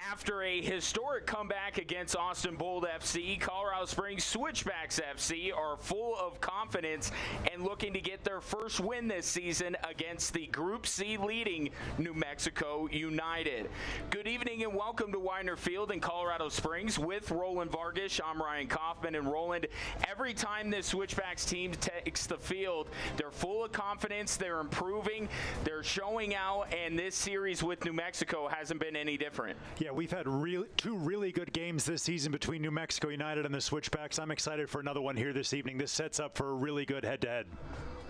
After a historic comeback against Austin Bold FC, Colorado Springs Switchbacks FC are full of confidence and looking to get their first win this season against the Group C leading New Mexico United. Good evening and welcome to Widener Field in Colorado Springs with Roland Vargas. I'm Ryan Kaufman. And Roland, every time this Switchbacks team takes the field, they're full of confidence, they're improving, they're showing out, and this series with New Mexico hasn't been any different. Yeah, we've had two really good games this season between New Mexico United and the Switchbacks. I'm excited for another one here this evening. This sets up for a really good head-to-head.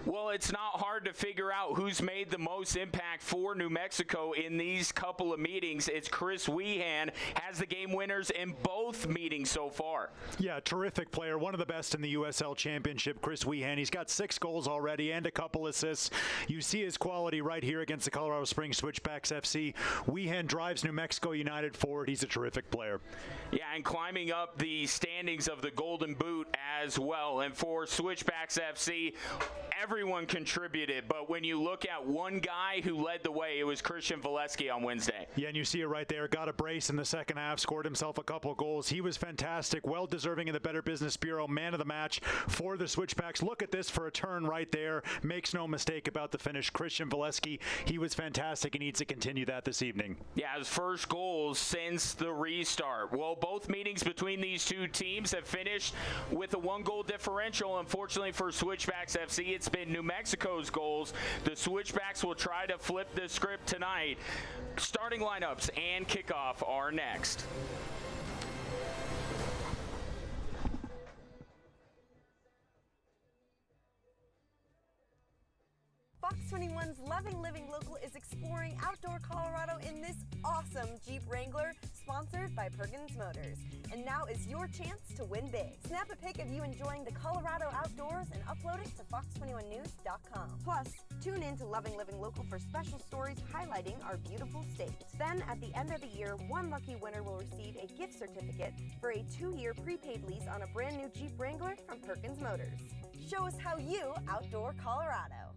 Well, it's not hard to figure out who's made the most impact for New Mexico in these couple of meetings. It's Chris Wehan, has the game winners in both meetings so far. Yeah, terrific player, one of the best in the USL Championship, Chris Wehan. He's got 6 goals already and a couple assists. You see his quality right here against the Colorado Springs Switchbacks FC. Wehan drives New Mexico United forward. He's a terrific player. Yeah, and climbing up the standings of the Golden Boot as well. And for Switchbacks FC, everyone contributed, but when you look at one guy who led the way, it was Christian Valesky on Wednesday. Yeah, and you see it right there. Got a brace in the second half, scored himself a couple of goals. He was fantastic, well-deserving in the Better Business Bureau, man of the match for the Switchbacks. Look at this for a turn right there. Makes no mistake about the finish. Christian Valesky, he was fantastic and needs to continue that this evening. Yeah, his first goals since the restart. Well, both meetings between these two teams have finished with a 1-goal differential. Unfortunately for Switchbacks FC, it's been New Mexico's goals. The Switchbacks will try to flip the script tonight. Starting lineups and kickoff are next. Fox 21's Loving Living Local is exploring outdoor Colorado in this awesome Jeep Wrangler, sponsored by Perkins Motors. And now is your chance to win big. Snap a pic of you enjoying the Colorado outdoors and upload it to fox21news.com. Plus, tune in to Loving Living Local for special stories highlighting our beautiful state. Then, at the end of the year, one lucky winner will receive a gift certificate for a 2-year prepaid lease on a brand new Jeep Wrangler from Perkins Motors. Show us how you outdoor Colorado.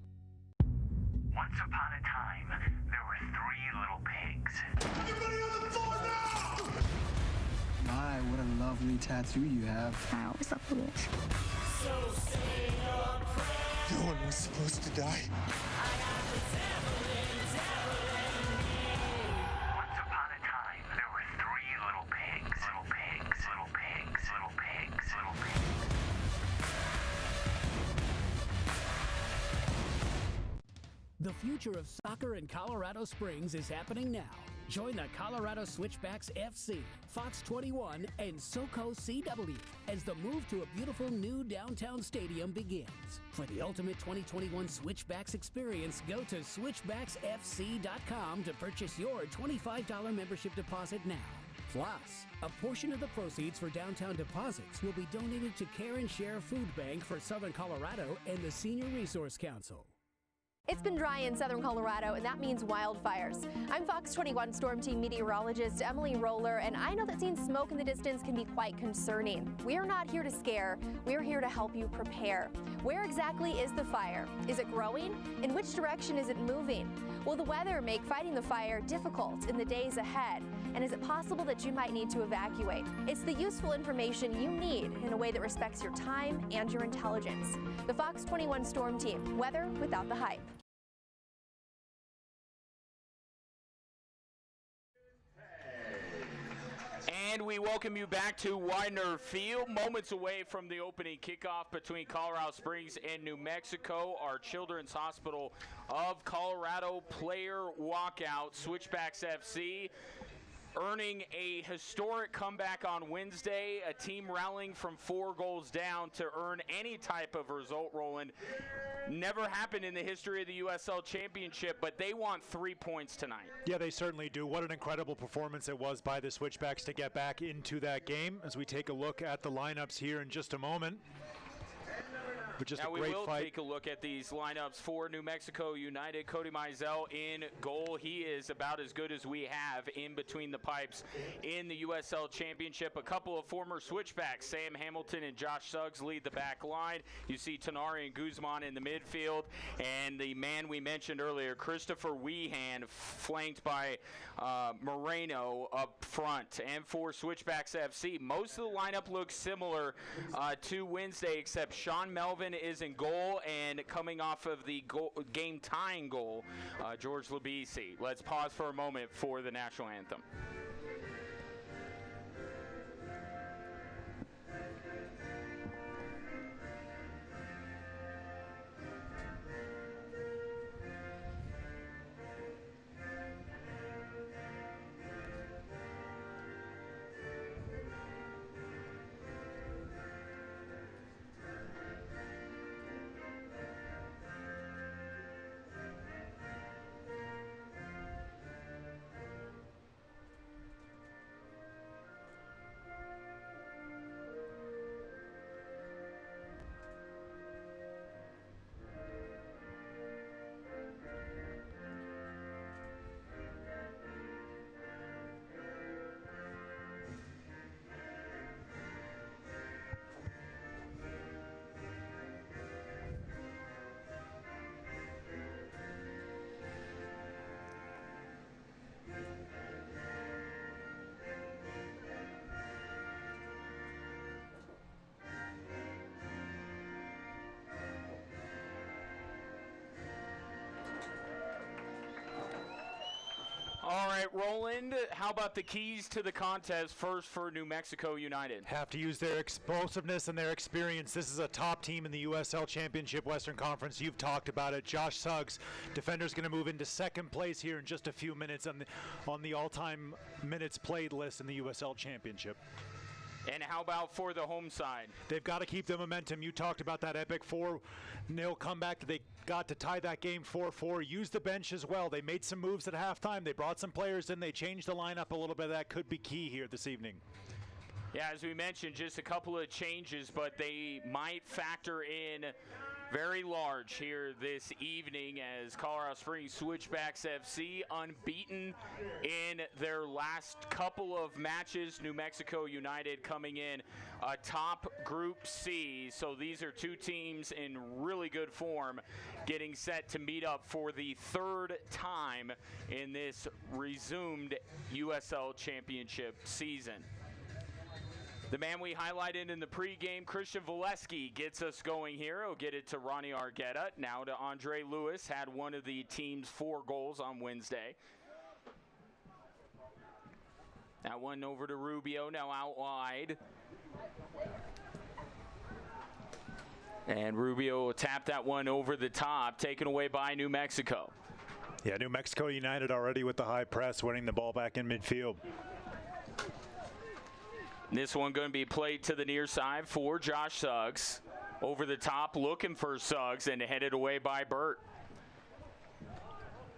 Once upon a time, there were 3 little pigs. Everybody on the floor now! My, what a lovely tattoo you have. I always love the beach. So say your prayers. No one was supposed to die. Once upon a time, there were 3 little pigs. Little pigs, little pigs, little pigs, little pigs. The future of soccer in Colorado Springs is happening now. Join the Colorado Switchbacks FC, Fox 21, and SoCo CW as the move to a beautiful new downtown stadium begins. For the ultimate 2021 Switchbacks experience, go to switchbacksfc.com to purchase your $25 membership deposit now. Plus, a portion of the proceeds for downtown deposits will be donated to Care and Share Food Bank for Southern Colorado and the Senior Resource Council. It's been dry in southern Colorado, and that means wildfires. I'm Fox 21 Storm Team meteorologist Emily Roller, and I know that seeing smoke in the distance can be quite concerning. We're not here to scare. We're here to help you prepare. Where exactly is the fire? Is it growing? In which direction is it moving? Will the weather make fighting the fire difficult in the days ahead? And is it possible that you might need to evacuate? It's the useful information you need in a way that respects your time and your intelligence. The Fox 21 Storm Team, weather without the hype. And we welcome you back to Widener Field. Moments away from the opening kickoff between Colorado Springs and New Mexico, our Children's Hospital of Colorado player walkout. Switchbacks FC earning a historic comeback on Wednesday, a team rallying from 4 goals down to earn any type of result, Roland. Never happened in the history of the USL Championship, but they want 3 points tonight. Yeah, they certainly do. What an incredible performance it was by the Switchbacks to get back into that game as we take a look at the lineups here in just a moment. but just now a great we will fight. take a look at these lineups for New Mexico United. Cody Mizell in goal. He is about as good as we have in between the pipes in the USL Championship. A couple of former switchbacks, Sam Hamilton and Josh Suggs, lead the back line. You see Tenari and Guzman in the midfield, and the man we mentioned earlier, Christopher Weehan, flanked by Moreno up front. And for Switchbacks FC, most of the lineup looks similar to Wednesday, except Sean Melvin is in goal, and coming off of the game-tying goal, George Labisi. Let's pause for a moment for the national anthem. All right, Roland, how about the keys to the contest first for New Mexico United? Have to use their explosiveness and their experience. This is a top team in the USL Championship Western Conference. You've talked about it. Josh Suggs, defender's going to move into second place here in just a few minutes on the all-time minutes played list in the USL Championship. And how about for the home side? They've got to keep the momentum. You talked about that epic 4-0 comeback that they got to tie that game 4-4. Use the bench as well. They made some moves at halftime. They brought some players in. They changed the lineup a little bit. That could be key here this evening. Yeah, as we mentioned, just a couple of changes, but they might factor in very large here this evening as Colorado Springs Switchbacks FC unbeaten in their last couple of matches. New Mexico United coming in top Group C. So these are two teams in really good form getting set to meet up for the third time in this resumed USL Championship season. The man we highlighted in the pregame, Christian Valesky, gets us going here. He'll get it to Ronnie Argueta. Now to Andre Lewis, had one of the team's 4 goals on Wednesday. That one over to Rubio, now out wide. And Rubio will tap that one over the top, taken away by New Mexico. Yeah, New Mexico United already with the high press, winning the ball back in midfield. This one going to be played to the near side for Josh Suggs. Over the top, looking for Suggs, and headed away by Burt.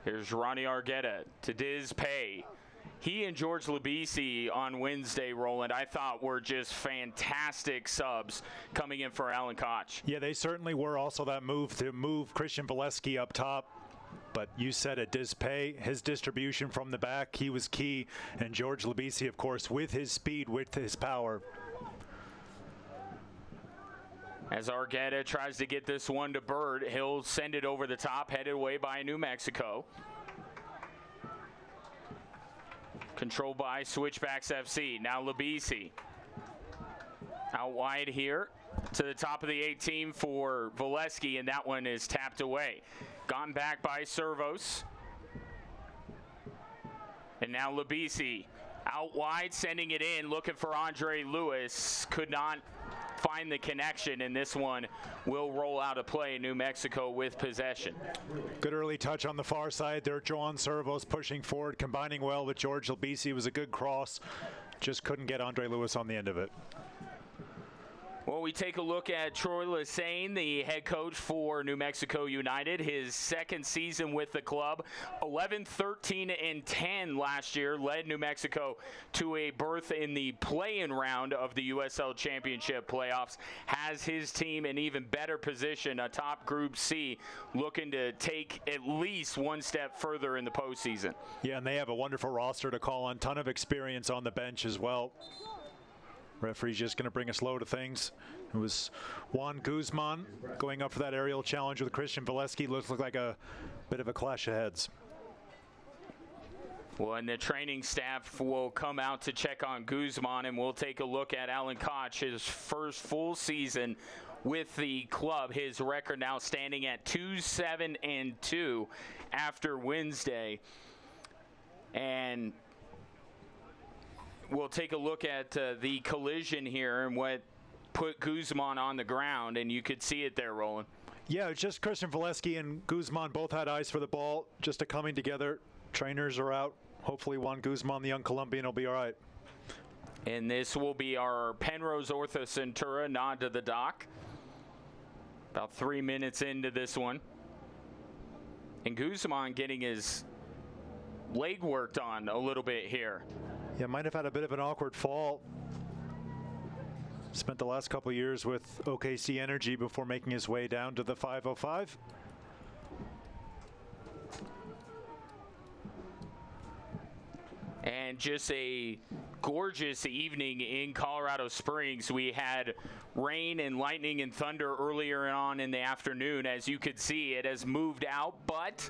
Here's Ronnie Argueta to Diz Pay. He and George Labisi on Wednesday, Roland, I thought were just fantastic subs coming in for Alan Koch. Yeah, they certainly were. Also that move to move Christian Valesky up top. But you said it, Diz Pay, his distribution from the back, he was key. And George Labisi, of course, with his speed, with his power. As Argueta tries to get this one to Bird, he'll send it over the top, headed away by New Mexico. Controlled by Switchbacks FC. Now Labisi. Out wide here to the top of the 18 for Valesky, and that one is tapped away. Gone back by Servos. And now Labisi out wide, sending it in, looking for Andre Lewis. Could not find the connection, and this one will roll out of play. New Mexico with possession. Good early touch on the far side there. Joan Servos pushing forward, combining well with George Labisi. It was a good cross. Just couldn't get Andre Lewis on the end of it. Well, we take a look at Troy Lesane, the head coach for New Mexico United. His second season with the club, 11, 13, and 10 last year, led New Mexico to a berth in the play-in round of the USL Championship playoffs. Has his team in even better position, atop Group C, looking to take at least one step further in the postseason. Yeah, and they have a wonderful roster to call on, ton of experience on the bench as well. Referee's just going to bring us low to things. It was Juan Guzman going up for that aerial challenge with Christian Valesky. Looks like a bit of a clash of heads. Well, and the training staff will come out to check on Guzman, and we'll take a look at Alan Koch, his first full season with the club. His record now standing at 2-7-2 after Wednesday. And we'll take a look at the collision here and what put Guzman on the ground, and you could see it there, Roland. Yeah, it's just Christian Valesky and Guzman both had eyes for the ball, just a coming together. Trainers are out. Hopefully Juan Guzman, the young Colombian, will be all right. And this will be our Penrose Ortho Centura nod to the dock. About 3 minutes into this one. And Guzman getting his leg worked on a little bit here. Yeah, might have had a bit of an awkward fall. Spent the last couple years with OKC Energy before making his way down to the 505. And just a gorgeous evening in Colorado Springs. We had rain and lightning and thunder earlier on in the afternoon. As you could see, it has moved out, but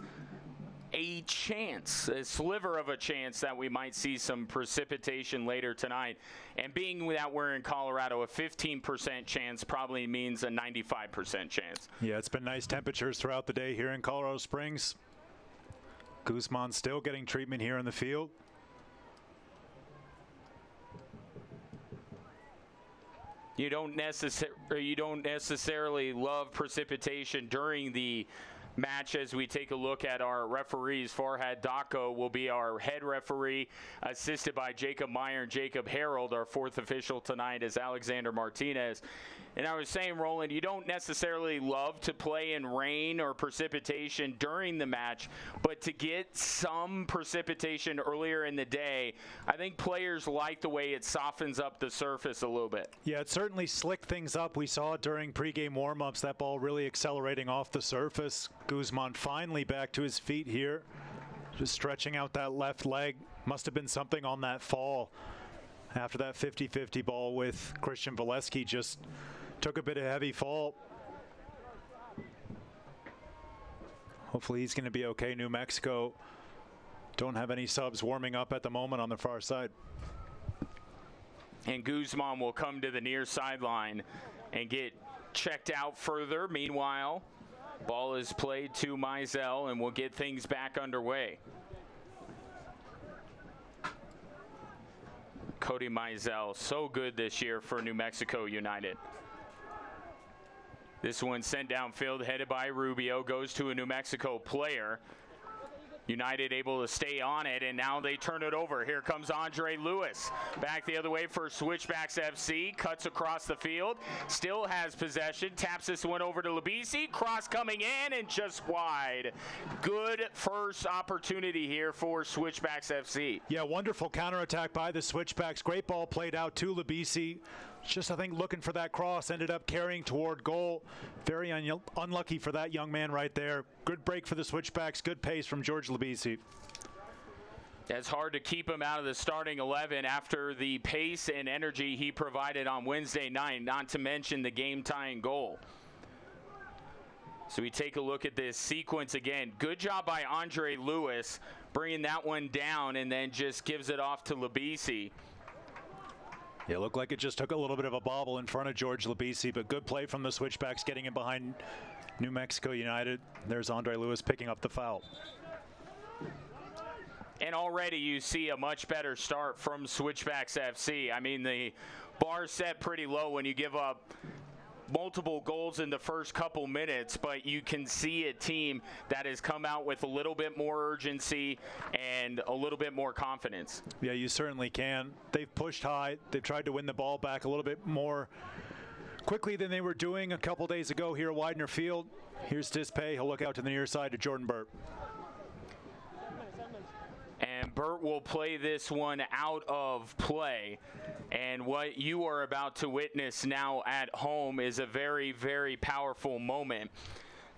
a chance, a sliver of a chance that we might see some precipitation later tonight. And being that we're in Colorado, a 15% chance probably means a 95% chance. Yeah, it's been nice temperatures throughout the day here in Colorado Springs. Guzman still getting treatment here in the field. You don't necessarily love precipitation during the match. As we take a look at our referees, Farhad Dako will be our head referee, assisted by Jacob Meyer and Jacob Harold. Our fourth official tonight is Alexander Martinez. And I was saying, Roland, you don't necessarily love to play in rain or precipitation during the match, but to get some precipitation earlier in the day, I think players like the way it softens up the surface a little bit. Yeah, it certainly slicked things up. We saw it during pregame warm-ups, that ball really accelerating off the surface. Guzman finally back to his feet here, just stretching out that left leg. Must have been something on that fall after that 50-50 ball with Christian Valesky. Just took a bit of heavy fall. Hopefully he's going to be okay. New Mexico don't have any subs warming up at the moment on the far side. And Guzman will come to the near sideline and get checked out further. Meanwhile, ball is played to Mizell, and we'll get things back underway. Cody Mizell, so good this year for New Mexico United. This one sent downfield, headed by Rubio, goes to a New Mexico player. United able to stay on it, and now they turn it over. Here comes Andre Lewis. Back the other way for Switchbacks FC. Cuts across the field. Still has possession. Taps this one over to Labisi. Cross coming in and just wide. Good first opportunity here for Switchbacks FC. Yeah, wonderful counterattack by the Switchbacks. Great ball played out to Labisi. Just, I think, looking for that cross. Ended up carrying toward goal. Very unlucky for that young man right there. Good break for the Switchbacks. Good pace from George Labisi. It's hard to keep him out of the starting 11 after the pace and energy he provided on Wednesday night, not to mention the game-tying goal. So we take a look at this sequence again. Good job by Andre Lewis bringing that one down, and then just gives it off to Labisi. Yeah, it looked like it just took a little bit of a bobble in front of George Labisi, but good play from the Switchbacks getting in behind New Mexico United. There's Andre Lewis picking up the foul. And already you see a much better start from Switchbacks FC. I mean, the bar set pretty low when you give up multiple goals in the first couple minutes, but you can see a team that has come out with a little bit more urgency and a little bit more confidence. Yeah, you certainly can. They've pushed high. They've tried to win the ball back a little bit more quickly than they were doing a couple days ago here at Widener Field. Here's Dispay. He'll look out to the near side to Jordan Burt. And Burt will play this one out of play. And what you are about to witness now at home is a very, very powerful moment.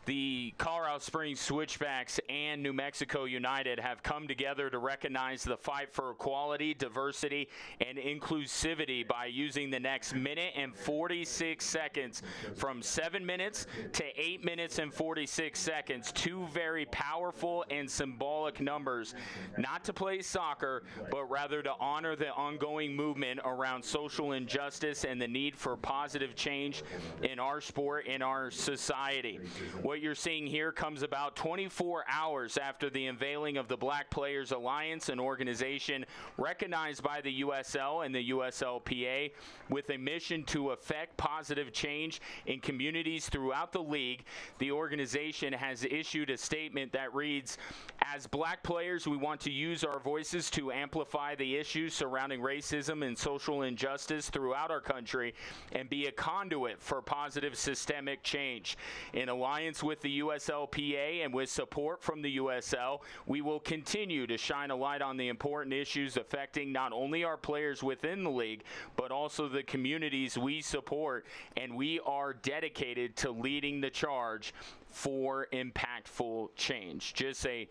The Colorado Springs Switchbacks and New Mexico United have come together to recognize the fight for equality, diversity, and inclusivity by using the next minute and 46 seconds from 7 minutes to 8 minutes and 46 seconds. Two very powerful and symbolic numbers, not to play soccer, but rather to honor the ongoing movement around social injustice and the need for positive change in our sport, in our society. What you're seeing here comes about 24 hours after the unveiling of the Black Players Alliance, an organization recognized by the USL and the USLPA with a mission to effect positive change in communities throughout the league. The organization has issued a statement that reads, "As Black players, we want to use our voices to amplify the issues surrounding racism and social injustice throughout our country and be a conduit for positive systemic change. In alliance with the USLPA and with support from the USL, we will continue to shine a light on the important issues affecting not only our players within the league, but also the communities we support, and we are dedicated to leading the charge for impactful change." Just a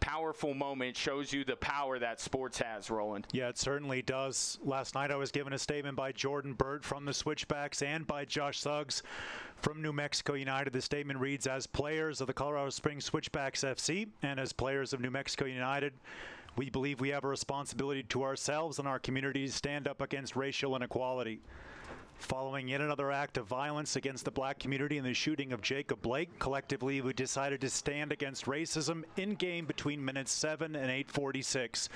powerful moment, shows you the power that sports has, Roland. Yeah, it certainly does. Last night I was given a statement by Jordan Burt from the Switchbacks and by Josh Suggs from New Mexico United. The statement reads, "As players of the Colorado Springs Switchbacks FC and as players of New Mexico United, we believe we have a responsibility to ourselves and our communities to stand up against racial inequality. Following yet another act of violence against the black community and the shooting of Jacob Blake, collectively we decided to stand against racism in-game between minutes 7 and 8:46.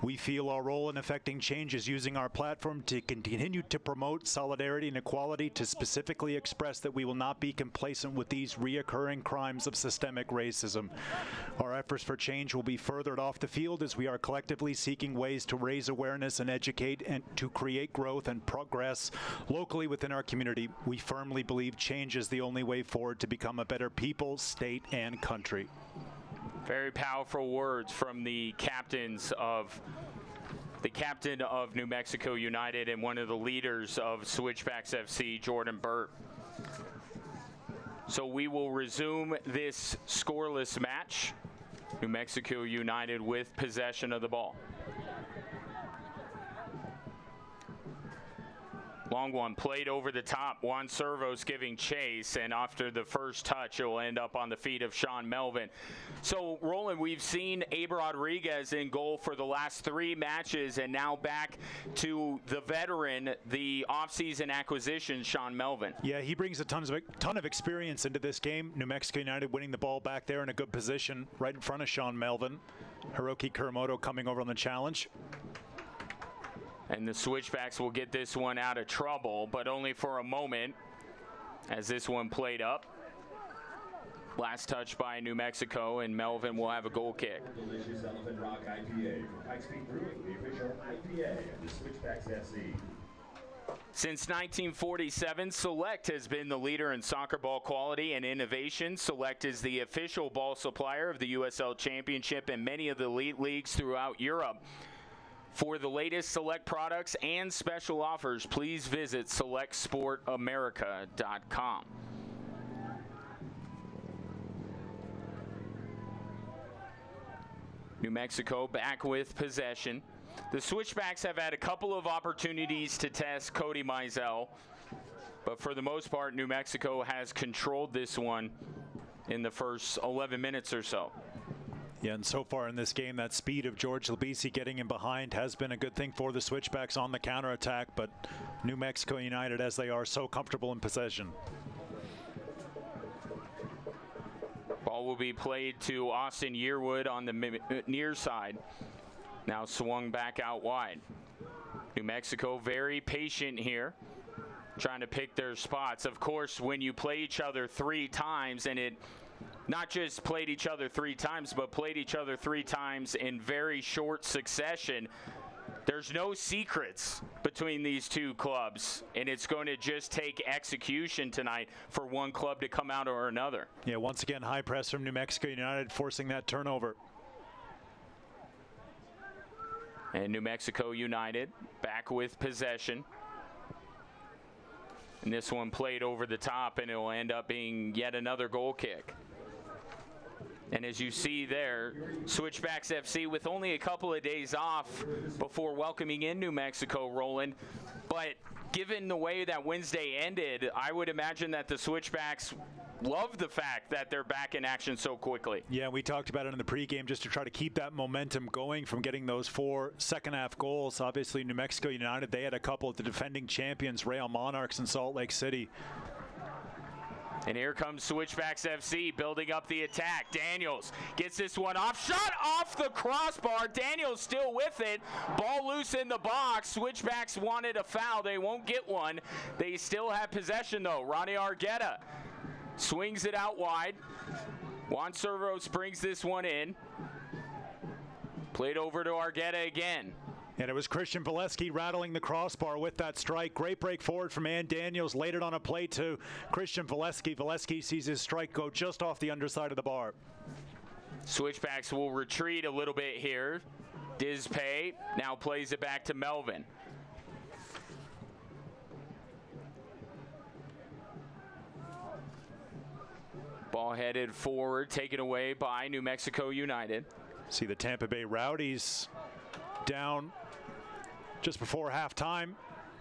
We feel our role in effecting change is using our platform to continue to promote solidarity and equality, to specifically express that we will not be complacent with these reoccurring crimes of systemic racism. Our efforts for change will be furthered off the field as we are collectively seeking ways to raise awareness and educate and to create growth and progress locally within our community. We firmly believe change is the only way forward to become a better people, state, and country." Very powerful words from the captain of New Mexico United and one of the leaders of Switchbacks FC, Jordan Burt. So we will resume this scoreless match. New Mexico United with possession of the ball. Long one played over the top. Juan Servos giving chase, and after the first touch, it will end up on the feet of Sean Melvin. So, Roland, we've seen Abe Rodriguez in goal for the last 3 matches, and now back to the veteran, the offseason acquisition, Sean Melvin. Yeah, he brings a ton of experience into this game. New Mexico United winning the ball back there in a good position right in front of Sean Melvin. Hiroki Kuramoto coming over on the challenge. And the Switchbacks will get this one out of trouble, but only for a moment as this one played up. Last touch by New Mexico, and Melvin will have a goal kick. Delicious Elephant Rock IPA from Pikes Peak Brewing, the official IPA of the Switchbacks FC. Since 1947, Select has been the leader in soccer ball quality and innovation. Select is the official ball supplier of the USL Championship and many of the elite leagues throughout Europe. For the latest Select products and special offers, please visit selectsportamerica.com. New Mexico back with possession. The Switchbacks have had a couple of opportunities to test Cody Mizell, but for the most part, New Mexico has controlled this one in the first 11 minutes or so. Yeah, and so far in this game, that speed of George Labisi getting in behind has been a good thing for the Switchbacks on the counterattack, but New Mexico United, as they are so comfortable in possession. Ball will be played to Austin Yearwood on the near side. Now swung back out wide. New Mexico very patient here, trying to pick their spots. Of course, when you play each other 3 times, and it not just played each other 3 times, but played each other 3 times in very short succession, There's no secrets between these two clubs, and it's going to just take execution tonight for one club to come out or another. Yeah, once again, high press from New Mexico United forcing that turnover. And New Mexico United back with possession. And this one played over the top, and it will end up being yet another goal kick. And as you see there, Switchbacks FC with only a couple of days off before welcoming in New Mexico, Roland. But given the way that Wednesday ended, I would imagine that the Switchbacks love the fact that they're back in action so quickly. Yeah, we talked about it in the pregame just to try to keep that momentum going from getting those 4 second-half goals. Obviously, New Mexico United, they had a couple of the defending champions, Real Monarchs in Salt Lake City. And here comes Switchbacks FC building up the attack. Daniels gets this one off. Shot off the crossbar. Daniels still with it. Ball loose in the box. Switchbacks wanted a foul. They won't get one. They still have possession, though. Ronnie Argueta swings it out wide. Juan Servos brings this one in. Played over to Argueta again. And it was Christian Valesky rattling the crossbar with that strike. Great break forward from Ann Daniels. Laid it on a play to Christian Valesky. Valesky sees his strike go just off the underside of the bar. Switchbacks will retreat a little bit here. Dizpay now plays it back to Melvin. Ball headed forward, taken away by New Mexico United. See the Tampa Bay Rowdies down just before halftime.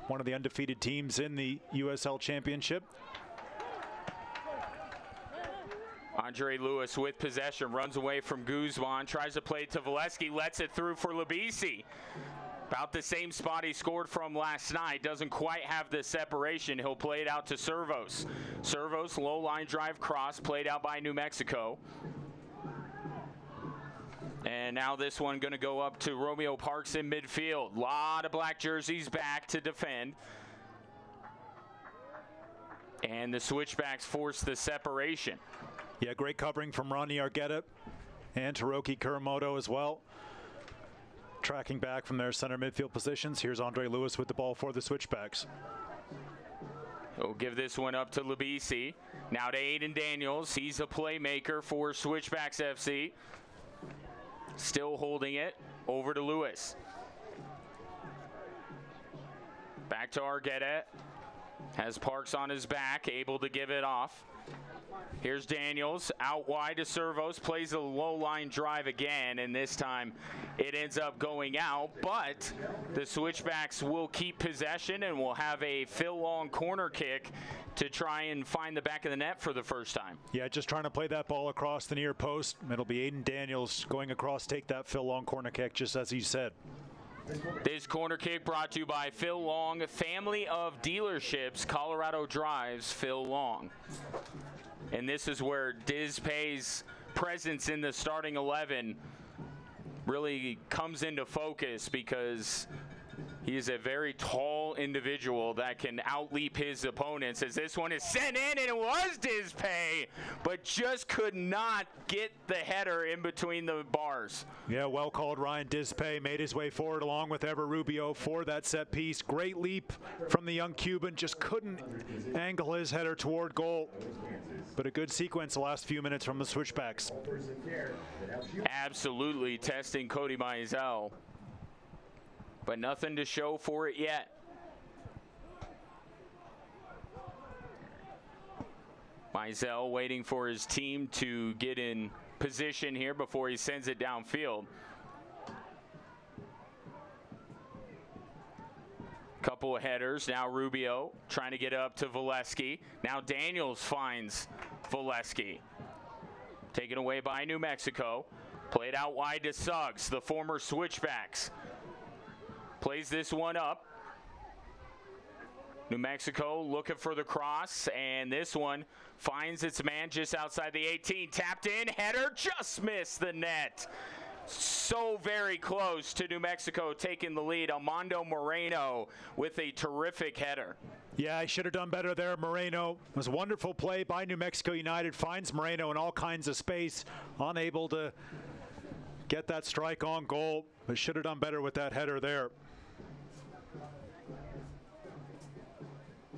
One of the undefeated teams in the USL Championship. Andre Lewis with possession, runs away from Guzman, tries to play to Valesky, lets it through for Labisi. About the same spot he scored from last night. Doesn't quite have the separation. He'll play it out to Servos. Servos, low line drive cross, played out by New Mexico. And now this one going to go up to Romeo Parks in midfield. Lot of black jerseys back to defend. And the Switchbacks force the separation. Yeah, great covering from Ronnie Argueta and Hiroki Kuramoto as well. Tracking back from their center midfield positions. Here's Andre Lewis with the ball for the Switchbacks. We'll give this one up to Labisi. Now to Aiden Daniels. He's a playmaker for Switchbacks FC. Still holding it over to Lewis. Back to Argueta. Has Parks on his back, able to give it off. Here's Daniels out wide to Servos, plays a low line drive again, and this time it ends up going out, but the Switchbacks will keep possession and will have a Phil Long corner kick to try and find the back of the net for the first time. Yeah, just trying to play that ball across the near post. It'll be Aiden Daniels going across, take that Phil Long corner kick, just as he said. This corner kick brought to you by Phil Long, family of dealerships, Colorado Drives, Phil Long. And this is where Dizpay's presence in the starting 11 really comes into focus, because he is a very tall individual that can outleap his opponents, as this one is sent in, and it was Dizpay, but just could not get the header in between the bars. Yeah, well called. Ryan Dizpay made his way forward along with Ever Rubio for that set piece. Great leap from the young Cuban, just couldn't angle his header toward goal. But a good sequence the last few minutes from the Switchbacks. Absolutely testing Cody Mizell, but nothing to show for it yet. Mizell waiting for his team to get in position here before he sends it downfield. Couple of headers. Now Rubio trying to get up to Valesky. Now Daniels finds Valesky. Taken away by New Mexico. Played out wide to Suggs, the former Switchbacks. Plays this one up. New Mexico looking for the cross, and this one finds its man just outside the 18. Tapped in, header, just missed the net. So very close to New Mexico taking the lead. Armando Moreno with a terrific header. Yeah, I should have done better there. Moreno was a wonderful play by New Mexico United. Finds Moreno in all kinds of space, unable to get that strike on goal, but should have done better with that header there.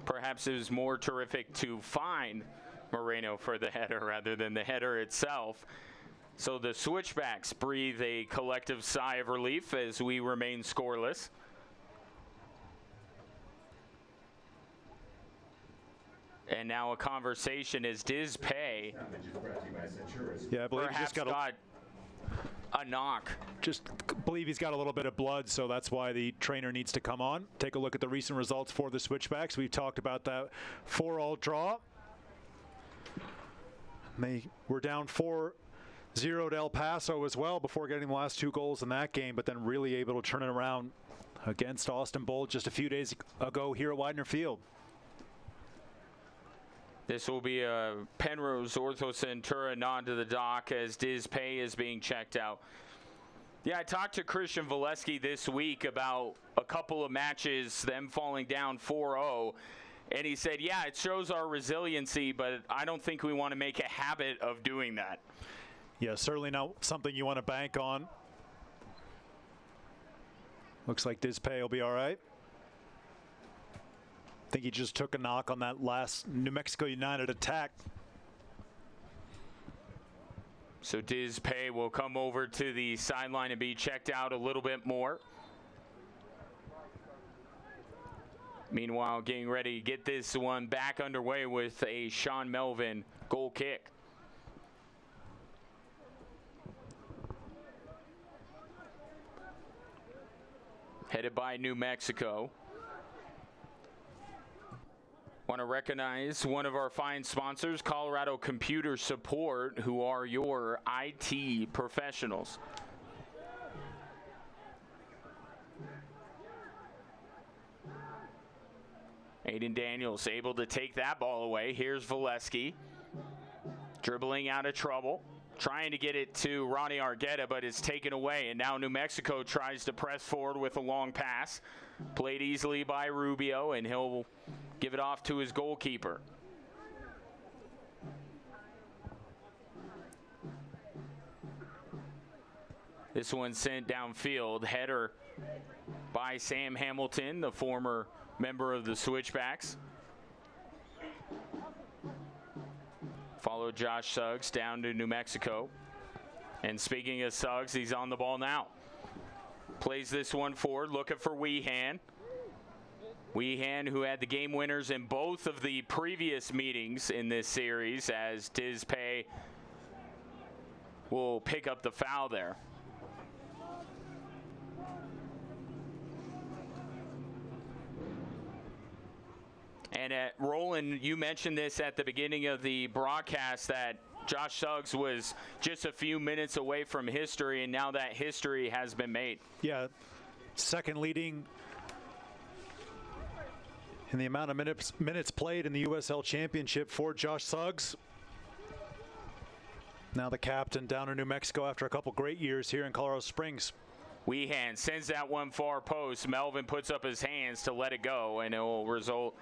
Perhaps it was more terrific to find Moreno for the header rather than the header itself. So the Switchbacks breathe a collective sigh of relief as we remain scoreless. And now a conversation as Dizpay yeah, I believe perhaps just got a knock. Just believe he's got a little bit of blood, so that's why the trainer needs to come on. Take a look at the recent results for the Switchbacks. We've talked about that 4-all draw. They were down 4-0 to El Paso as well before getting the last 2 goals in that game, but then really able to turn it around against Austin Bold just a few days ago here at Widener Field. This will be a Penrose Ortho Centura nod to the dock as Dizpay is being checked out. Yeah, I talked to Christian Valesky this week about a couple of matches, them falling down 4-0, and he said, yeah, it shows our resiliency, but I don't think we want to make a habit of doing that. Yeah, certainly not something you want to bank on. Looks like Dizpay will be all right. I think he just took a knock on that last New Mexico United attack. So Dizpay will come over to the sideline and be checked out a little bit more. Meanwhile, getting ready to get this one back underway with a Sean Melvin goal kick. Headed by New Mexico. Want to recognize one of our fine sponsors, Colorado Computer Support, who are your IT professionals. Aiden Daniels able to take that ball away. Here's Valesky, dribbling out of trouble, trying to get it to Ronnie Argueta, but it's taken away. And now New Mexico tries to press forward with a long pass. Played easily by Rubio, and he'll give it off to his goalkeeper. This one sent downfield. Header by Sam Hamilton, the former member of the Switchbacks. Followed Josh Suggs down to New Mexico. And speaking of Suggs, he's on the ball now. Plays this one forward, looking for Weehan. Weehan, who had the game winners in both of the previous meetings in this series, as Dizpay will pick up the foul there. And Roland, you mentioned this at the beginning of the broadcast that Josh Suggs was just a few minutes away from history, and now that history has been made. Yeah, second leading in the amount of minutes played in the USL Championship for Josh Suggs. Now the captain down in New Mexico after a couple great years here in Colorado Springs. Weehan sends that one far post. Melvin puts up his hands to let it go, and it will result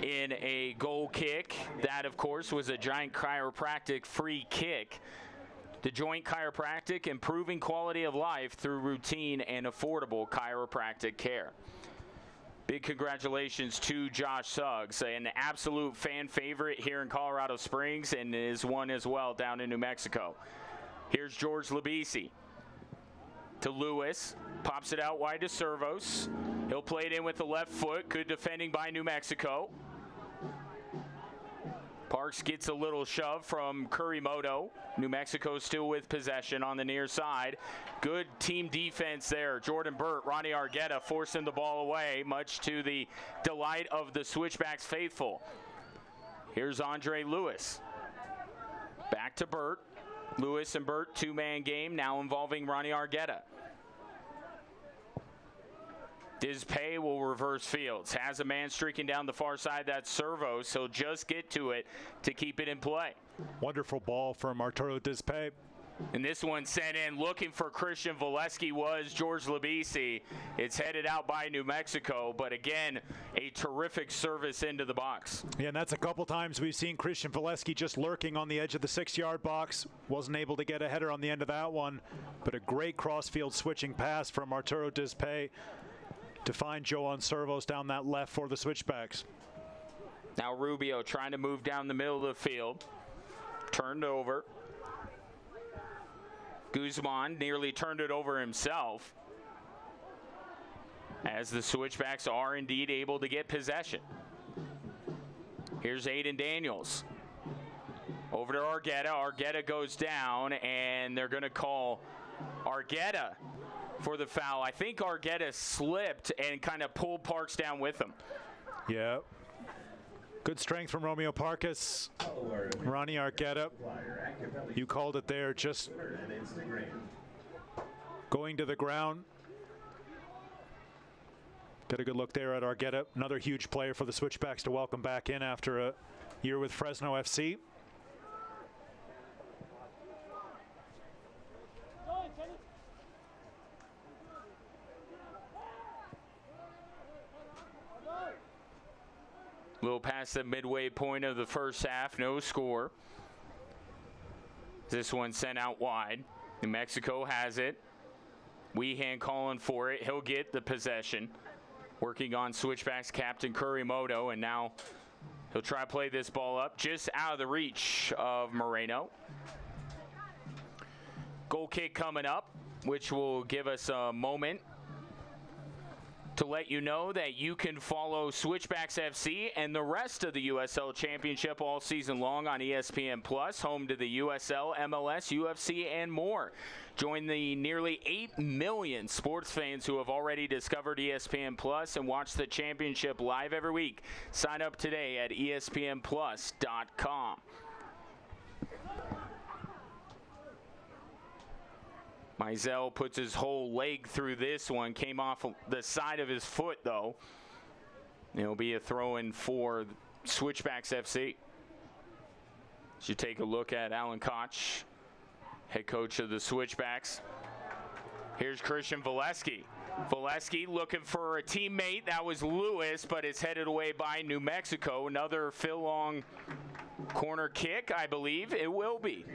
in a goal kick. That, of course, was a Giant Chiropractic free kick. The Joint Chiropractic, improving quality of life through routine and affordable chiropractic care. Big congratulations to Josh Suggs, an absolute fan favorite here in Colorado Springs, and is one as well down in New Mexico. Here's George Labisi to Lewis, pops it out wide to Servos. He'll play it in with the left foot. Good defending by New Mexico. Parks gets a little shove from Kurimoto. New Mexico still with possession on the near side. Good team defense there. Jordan Burt, Ronnie Argueta forcing the ball away, much to the delight of the Switchbacks faithful. Here's Andre Lewis. Back to Burt. Lewis and Burt, two-man game, now involving Ronnie Argueta. Dizpay will reverse fields. Has a man streaking down the far side. That's Servos. He'll just get to it to keep it in play. Wonderful ball from Arturo Dizpay. And this one sent in looking for Christian Valesky was George Labisi. It's headed out by New Mexico, but again, a terrific service into the box. Yeah, and that's a couple times we've seen Christian Valesky just lurking on the edge of the 6-yard box. Wasn't able to get a header on the end of that one, but a great cross-field switching pass from Arturo Dispay to find Joan Servos down that left for the Switchbacks. Now Rubio trying to move down the middle of the field. Turned over. Guzman nearly turned it over himself, as the Switchbacks are indeed able to get possession. Here's Aiden Daniels. Over to Argueta. Argueta goes down, and they're going to call Argueta for the foul. I think Argueta slipped and kind of pulled Parks down with him. Yeah. Good strength from Romeo Parkas. Ronnie Argueta, you called it there, just going to the ground. Get a good look there at Argueta. Another huge player for the Switchbacks to welcome back in after a year with Fresno FC. Little past the midway point of the first half, no score. This one sent out wide. New Mexico has it. Weehan calling for it. He'll get the possession. Working on Switchbacks captain Kurimoto, and now he'll try to play this ball up just out of the reach of Moreno. Goal kick coming up, which will give us a moment to let you know that you can follow Switchbacks FC and the rest of the USL Championship all season long on ESPN Plus, home to the USL, MLS, UFC, and more. Join the nearly 8 million sports fans who have already discovered ESPN Plus and watch the championship live every week. Sign up today at espnplus.com. Mizell puts his whole leg through this one. Came off the side of his foot, though. It'll be a throw-in for Switchbacks FC. Should take a look at Alan Koch, head coach of the Switchbacks. Here's Christian Valesky. Valesky looking for a teammate. That was Lewis, but it's headed away by New Mexico. Another Phil Long corner kick, I believe it will be.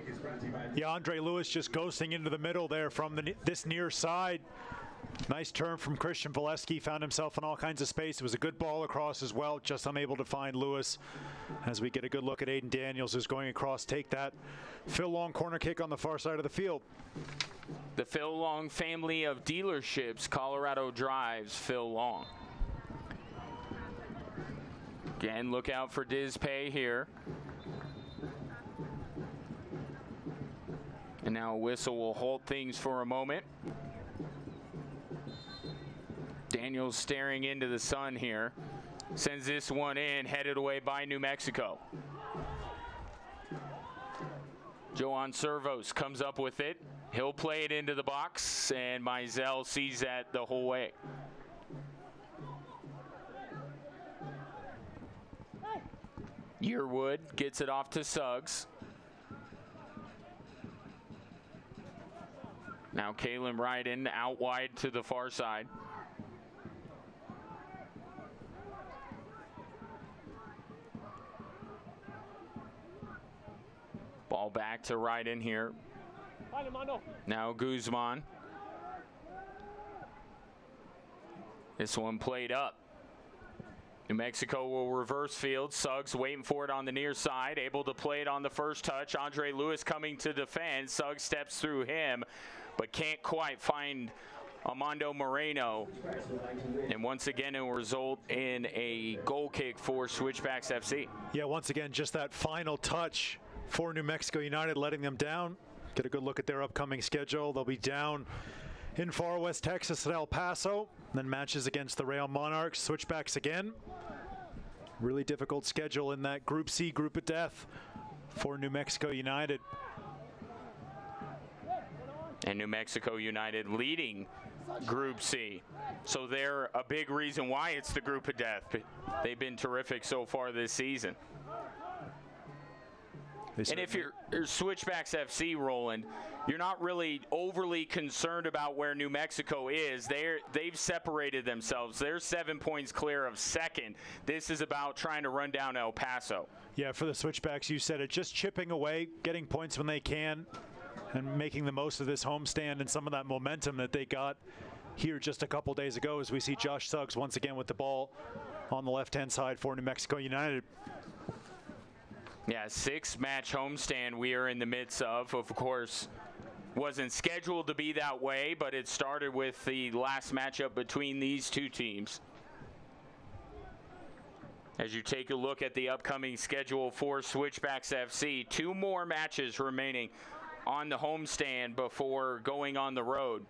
Yeah, Andre Lewis just ghosting into the middle there from this near side. Nice turn from Christian Valesky. Found himself in all kinds of space. It was a good ball across as well, just unable to find Lewis. As we get a good look at Aiden Daniels, who's going across, take that Phil Long corner kick on the far side of the field. The Phil Long family of dealerships, Colorado drives Phil Long. Again, look out for Dispay here. And now a whistle will halt things for a moment. Daniels staring into the sun here. Sends this one in, headed away by New Mexico. Joan Servos comes up with it. He'll play it into the box, and Mizell sees that the whole way. Yearwood gets it off to Suggs. Now Kalen Ryden out wide to the far side. Ball back to Ryden here. Now Guzman. This one played up. New Mexico will reverse field. Suggs waiting for it on the near side, able to play it on the first touch. Andre Lewis coming to defend. Suggs steps through him, but can't quite find Armando Moreno. And once again, it will result in a goal kick for Switchbacks FC. Yeah, once again, just that final touch for New Mexico United, letting them down. Get a good look at their upcoming schedule. They'll be down in far west Texas at El Paso, then matches against the Real Monarchs. Switchbacks again. Really difficult schedule in that Group C, group of death for New Mexico United. And New Mexico United leading Group C. So they're a big reason why it's the group of death. They've been terrific so far this season. And if you're Switchbacks FC, Roland, you're not really overly concerned about where New Mexico is. They've separated themselves. They're 7 points clear of second. This is about trying to run down El Paso. Yeah, for the Switchbacks, you said it, just chipping away, getting points when they can, and making the most of this homestand and some of that momentum that they got here just a couple days ago, as we see Josh Suggs once again with the ball on the left-hand side for New Mexico United. Yeah, 6-match homestand we are in the midst of. Of course, wasn't scheduled to be that way, but it started with the last matchup between these two teams. As you take a look at the upcoming schedule for Switchbacks FC, 2 more matches remaining on the homestand before going on the road.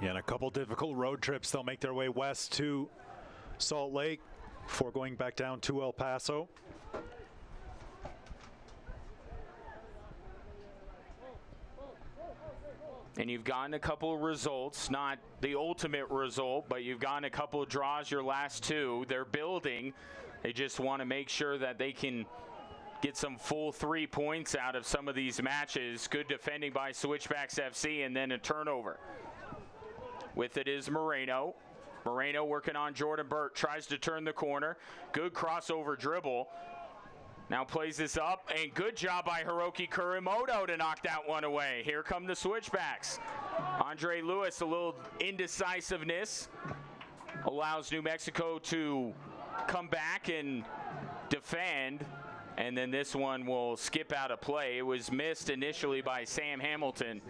Yeah, and a couple difficult road trips. They'll make their way west to Salt Lake before going back down to El Paso. And you've gotten a couple of results, not the ultimate result, but you've gotten a couple of draws your last 2. They're building. They just want to make sure that they can get some full 3 points out of some of these matches. Good defending by Switchbacks FC, and then a turnover. With it is Moreno. Moreno working on Jordan Burt, tries to turn the corner. Good crossover dribble. Now plays this up, and good job by Hiroki Kurimoto to knock that one away. Here come the Switchbacks. Andre Lewis, a little indecisiveness, allows New Mexico to come back and defend, and then this one will skip out of play. It was missed initially by Sam Hamilton,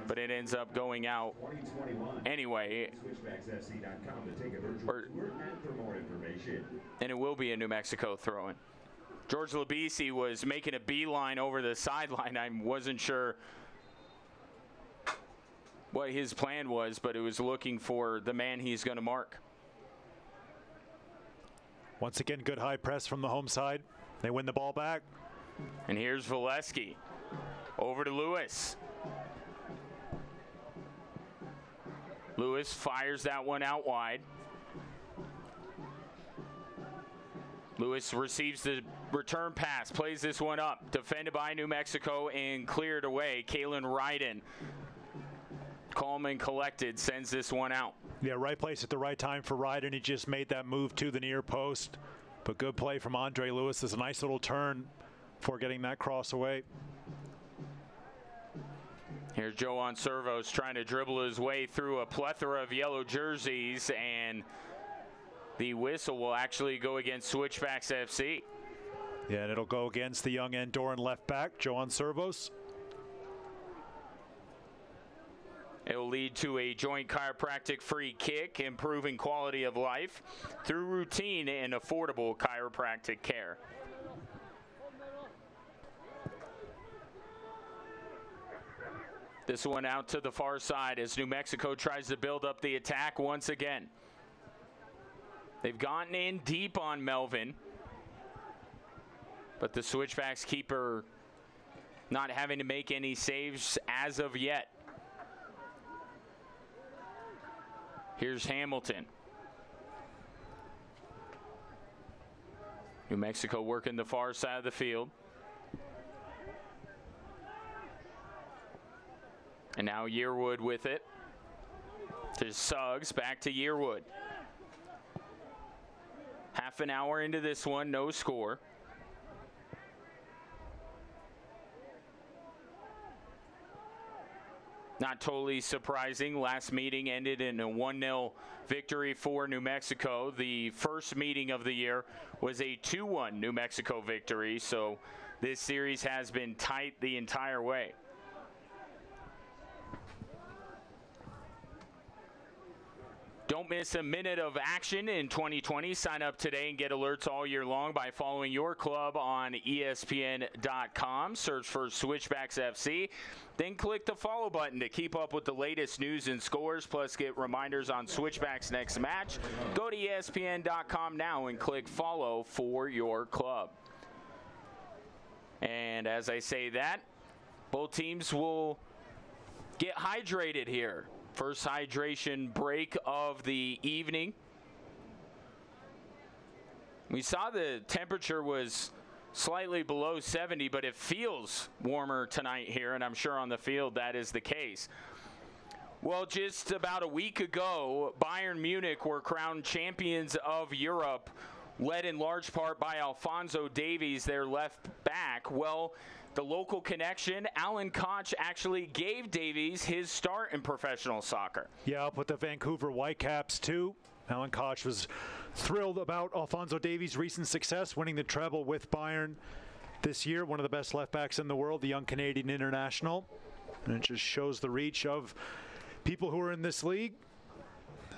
but it ends up going out anyway. And it will be a New Mexico throw-in. George Labisi was making a beeline over the sideline. I wasn't sure what his plan was, but it was looking for the man he's going to mark. Once again, good high press from the home side. They win the ball back. And here's Valesky. Over to Lewis. Lewis fires that one out wide. Lewis receives the return pass, plays this one up, defended by New Mexico and cleared away. Kalen Ryden, calm and collected, sends this one out. Yeah, right place at the right time for Ryden. He just made that move to the near post. But good play from Andre Lewis. There's a nice little turn for getting that cross away. Here's Joan Servos trying to dribble his way through a plethora of yellow jerseys, and the whistle will actually go against Switchbacks FC. Yeah, and it'll go against the young Andorran left back, Joan Servos. It will lead to a joint chiropractic free kick, improving quality of life through routine and affordable chiropractic care. This one out to the far side as New Mexico tries to build up the attack once again. They've gotten in deep on Melvin, but the Switchbacks keeper not having to make any saves as of yet. Here's Hamilton. New Mexico working the far side of the field. And now Yearwood with it. To Suggs, back to Yearwood. Half an hour into this one, no score. Not totally surprising. Last meeting ended in a 1-0 victory for New Mexico. The first meeting of the year was a 2-1 New Mexico victory, so this series has been tight the entire way. Don't miss a minute of action in 2020. Sign up today and get alerts all year long by following your club on ESPN.com. Search for Switchbacks FC. Then click the follow button to keep up with the latest news and scores, plus get reminders on Switchbacks' next match. Go to ESPN.com now and click follow for your club. And as I say that, both teams will get hydrated here. First hydration break of the evening. We saw the temperature was slightly below 70, but it feels warmer tonight here, and I'm sure on the field that is the case. Well, just about a week ago, Bayern Munich were crowned champions of Europe, led in large part by Alphonso Davies, their left back. Well, the local connection, Alan Koch, actually gave Davies his start in professional soccer. Yeah, up with the Vancouver Whitecaps, too. Alan Koch was thrilled about Alphonso Davies' recent success, winning the treble with Bayern this year. One of the best left backs in the world, the young Canadian international. And it just shows the reach of people who are in this league.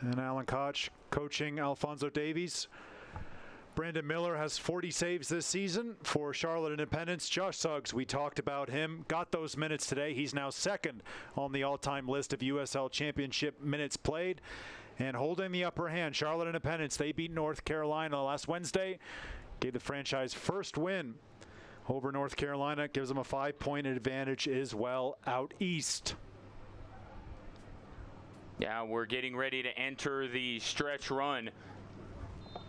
And Alan Koch coaching Alphonso Davies. Brandon Miller has 40 saves this season for Charlotte Independence. Josh Suggs, we talked about him, got those minutes today. He's now second on the all-time list of USL Championship minutes played. And holding the upper hand, Charlotte Independence, they beat North Carolina last Wednesday. Gave the franchise first win over North Carolina. Gives them a 5-point advantage as well out east. Yeah, we're getting ready to enter the stretch run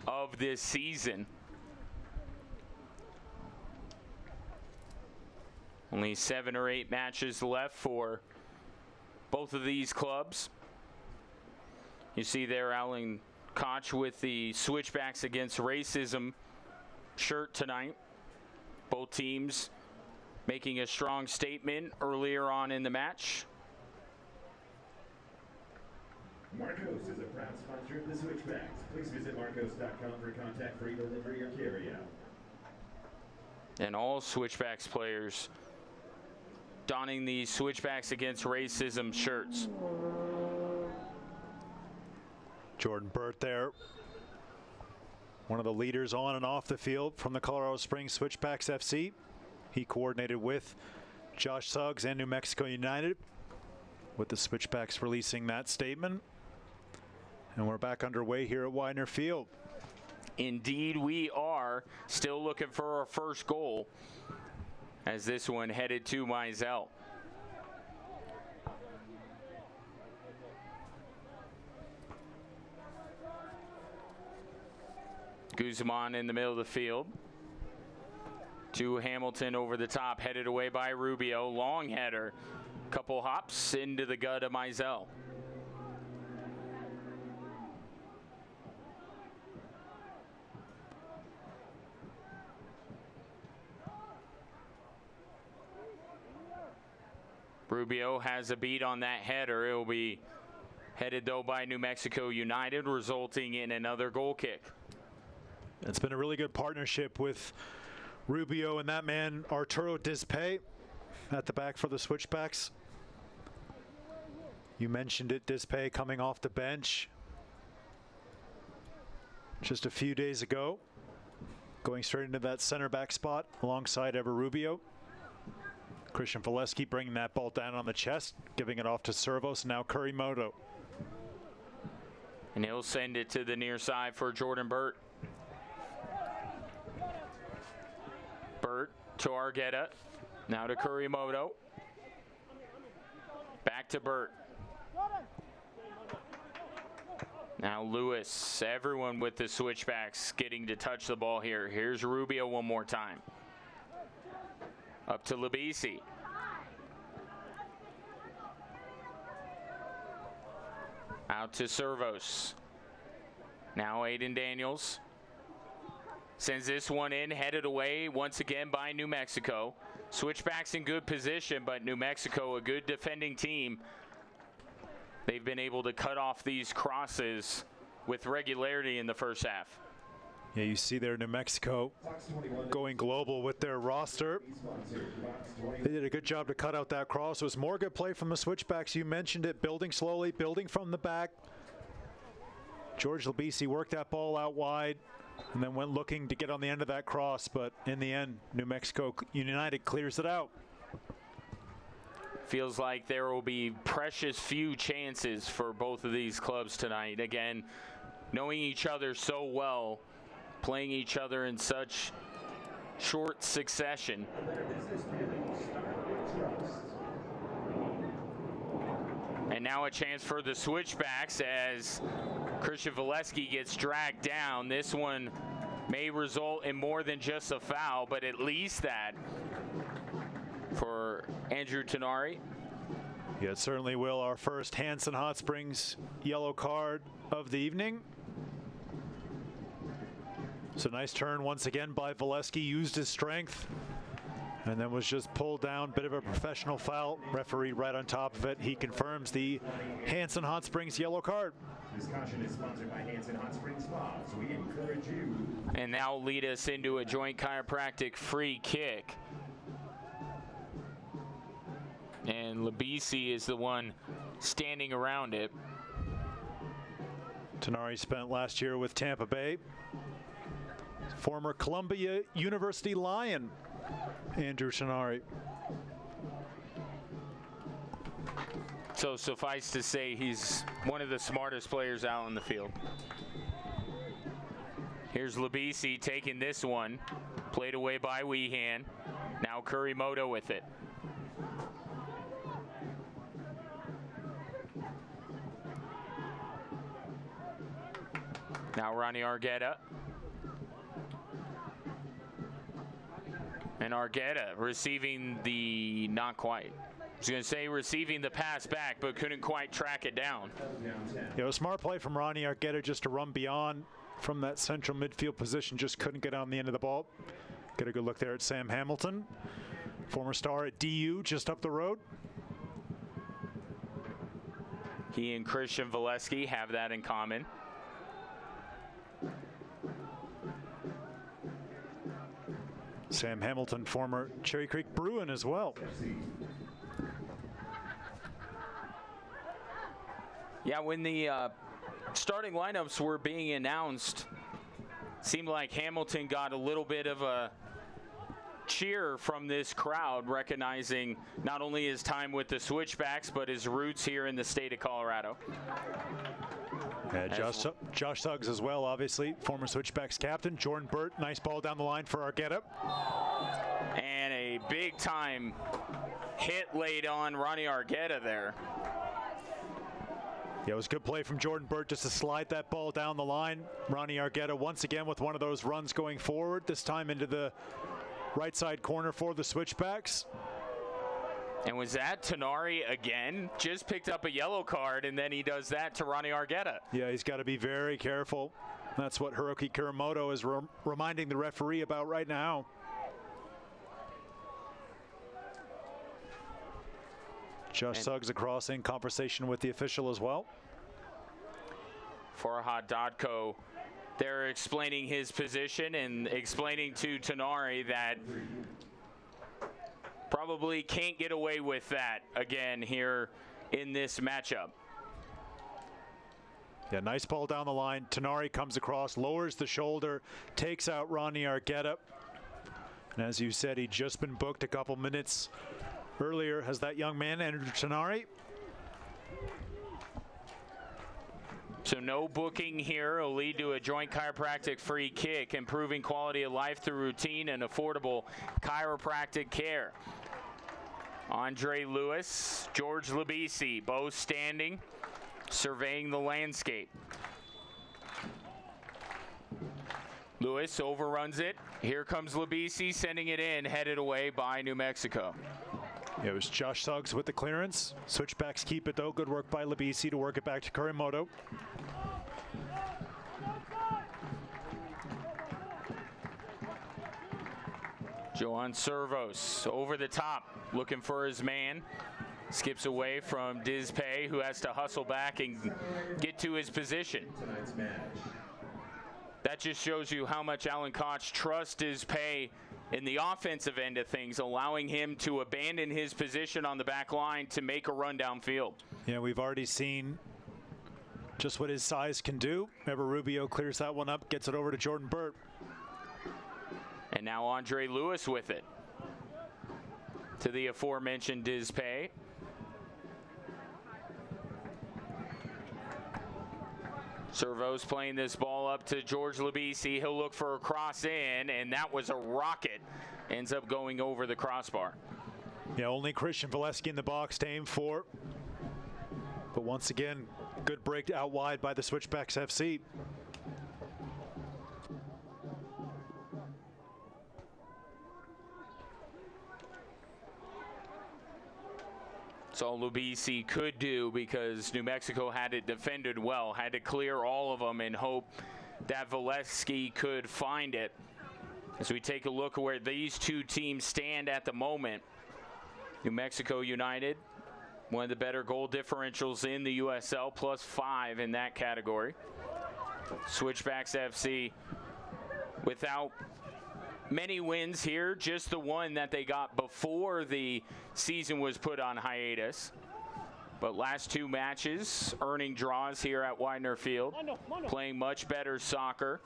of this season. Only 7 or 8 matches left for both of these clubs. You see there Alan Koch with the Switchbacks Against Racism shirt tonight. Both teams making a strong statement earlier on in the match. Marcos is a proud sponsor of the Switchbacks. Please visit marcos.com for contact-free delivery or carry-out. And all Switchbacks players donning the Switchbacks Against Racism shirts. Jordan Burt there, one of the leaders on and off the field from the Colorado Springs Switchbacks FC. He coordinated with Josh Suggs and New Mexico United, with the Switchbacks releasing that statement. And we're back underway here at Widener Field. Indeed, we are still looking for our first goal, as this one headed to Mizell. Guzman in the middle of the field. To Hamilton over the top, headed away by Rubio. Long header. Couple hops into the gut of Mizell. Rubio has a beat on that header. It will be headed, though, by New Mexico United, resulting in another goal kick. It's been a really good partnership with Rubio and that man, Arturo Dispay, at the back for the Switchbacks. You mentioned it, Dispay coming off the bench just a few days ago, going straight into that center back spot alongside Ever Rubio. Christian Valesky bringing that ball down on the chest, giving it off to Servos, now Kurimoto. And he'll send it to the near side for Jordan Burt. Burt to Argueta, now to Kurimoto. Back to Burt. Now Lewis, everyone with the Switchbacks getting to touch the ball here. Here's Rubio one more time. Up to Labisi. Out to Servos. Now Aiden Daniels. Sends this one in, headed away once again by New Mexico. Switchbacks in good position, but New Mexico, a good defending team. They've been able to cut off these crosses with regularity in the first half. Yeah, you see there New Mexico going global with their roster. They did a good job to cut out that cross. It was more good play from the Switchbacks. You mentioned it, building slowly, building from the back. George Labisi worked that ball out wide and then went looking to get on the end of that cross, but in the end, New Mexico United clears it out. Feels like there will be precious few chances for both of these clubs tonight. Again, knowing each other so well, playing each other in such short succession. And now a chance for the Switchbacks as Christian Valesky gets dragged down. This one may result in more than just a foul, but at least that for Andrew Tenari. Yeah, it certainly will. Our first Hanson Hot Springs yellow card of the evening. So nice turn once again by Valesky, used his strength and then was just pulled down. Bit of a professional foul. Referee right on top of it. He confirms the Hanson Hot Springs yellow card. This caution is sponsored by Hanson Hot Springs Spa, so we encourage you. And now lead us into a joint chiropractic free kick. And Labisi is the one standing around it. Tenari spent last year with Tampa Bay. Former Columbia University Lion, Andrew Tenari. So suffice to say, he's one of the smartest players out in the field. Here's Labisi taking this one. Played away by Weehan. Now Kurimoto with it. Now Ronnie Argueta. And Argueta receiving the, not quite. I was going to say receiving the pass back, but couldn't quite track it down. Yeah, a smart play from Ronnie Argueta just to run beyond from that central midfield position. Just couldn't get on the end of the ball. Get a good look there at Sam Hamilton, former star at DU, just up the road. He and Christian Valesky have that in common. Sam Hamilton, former Cherry Creek Bruin as well. Yeah, when the starting lineups were being announced, seemed like Hamilton got a little bit of a cheer from this crowd, recognizing not only his time with the Switchbacks, but his roots here in the state of Colorado. Josh Suggs as well, obviously, former Switchbacks captain. Jordan Burt, nice ball down the line for Argueta. And a big-time hit laid on Ronnie Argueta there. Yeah, it was good play from Jordan Burt just to slide that ball down the line. Ronnie Argueta once again with one of those runs going forward, this time into the right side corner for the Switchbacks. And was that Tenari again? Just picked up a yellow card, and then he does that to Ronnie Argueta. Yeah, he's got to be very careful. That's what Hiroki Kurimoto is reminding the referee about right now. Josh Suggs across in conversation with the official as well. Farhad Dodko, they're explaining his position and explaining to Tenari that probably can't get away with that again here in this matchup. Yeah, nice ball down the line. Tenari comes across, lowers the shoulder, takes out Ronnie Argueta. And as you said, he'd just been booked a couple minutes earlier. Has that young man, Andrew Tenari? So no booking here will lead to a joint chiropractic free kick, improving quality of life through routine and affordable chiropractic care. Andre Lewis, George Labisi, both standing, surveying the landscape. Lewis overruns it. Here comes Labisi, sending it in, headed away by New Mexico. It was Josh Suggs with the clearance. Switchbacks keep it though. Good work by Labisi to work it back to Kurimoto. Johan Servos over the top, looking for his man. Skips away from Dizpay, who has to hustle back and get to his position. That just shows you how much Alan Koch trusts Dizpay in the offensive end of things, allowing him to abandon his position on the back line to make a run downfield. Yeah, we've already seen just what his size can do. Ever Rubio clears that one up, gets it over to Jordan Burt. And now Andre Lewis with it to the aforementioned Dizpay. Servos playing this ball up to George Labisi. He'll look for a cross in, and that was a rocket. Ends up going over the crossbar. Yeah, only Christian Valesky in the box to aim for. But once again, good break out wide by the Switchbacks FC. That's all Lubisi could do because New Mexico had it defended well, had to clear all of them and hope that Valesky could find it. As we take a look at where these two teams stand at the moment, New Mexico United, one of the better goal differentials in the USL, +5 in that category. Switchbacks FC without many wins here, just the one that they got before the season was put on hiatus. But last 2 matches, earning draws here at Widener Field, playing much better soccer.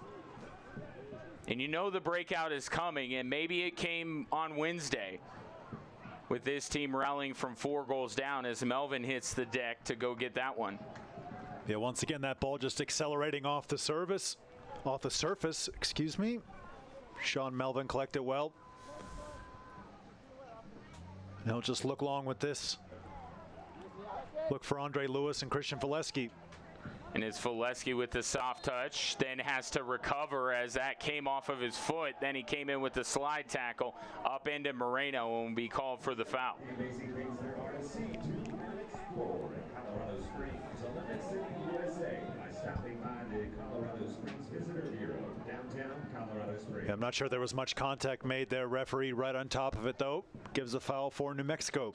And you know the breakout is coming, and maybe it came on Wednesday with this team rallying from 4 goals down as Melvin hits the deck to go get that one. Yeah, once again, that ball just accelerating off the surface, excuse me. Sean Melvin collected well. Now just look long with this. Look for Andre Lewis and Christian Valesky. And it's Valesky with the soft touch, then has to recover as that came off of his foot. Then he came in with the slide tackle up into Moreno and will be called for the foul. The amazing things there are to see, to explore in Colorado Springs, Olympic City, USA, by stopping by the Colorado Springs Visitor Bureau, downtown Colorado Springs. Yeah, I'm not sure there was much contact made there. Referee right on top of it, though. Gives a foul for New Mexico.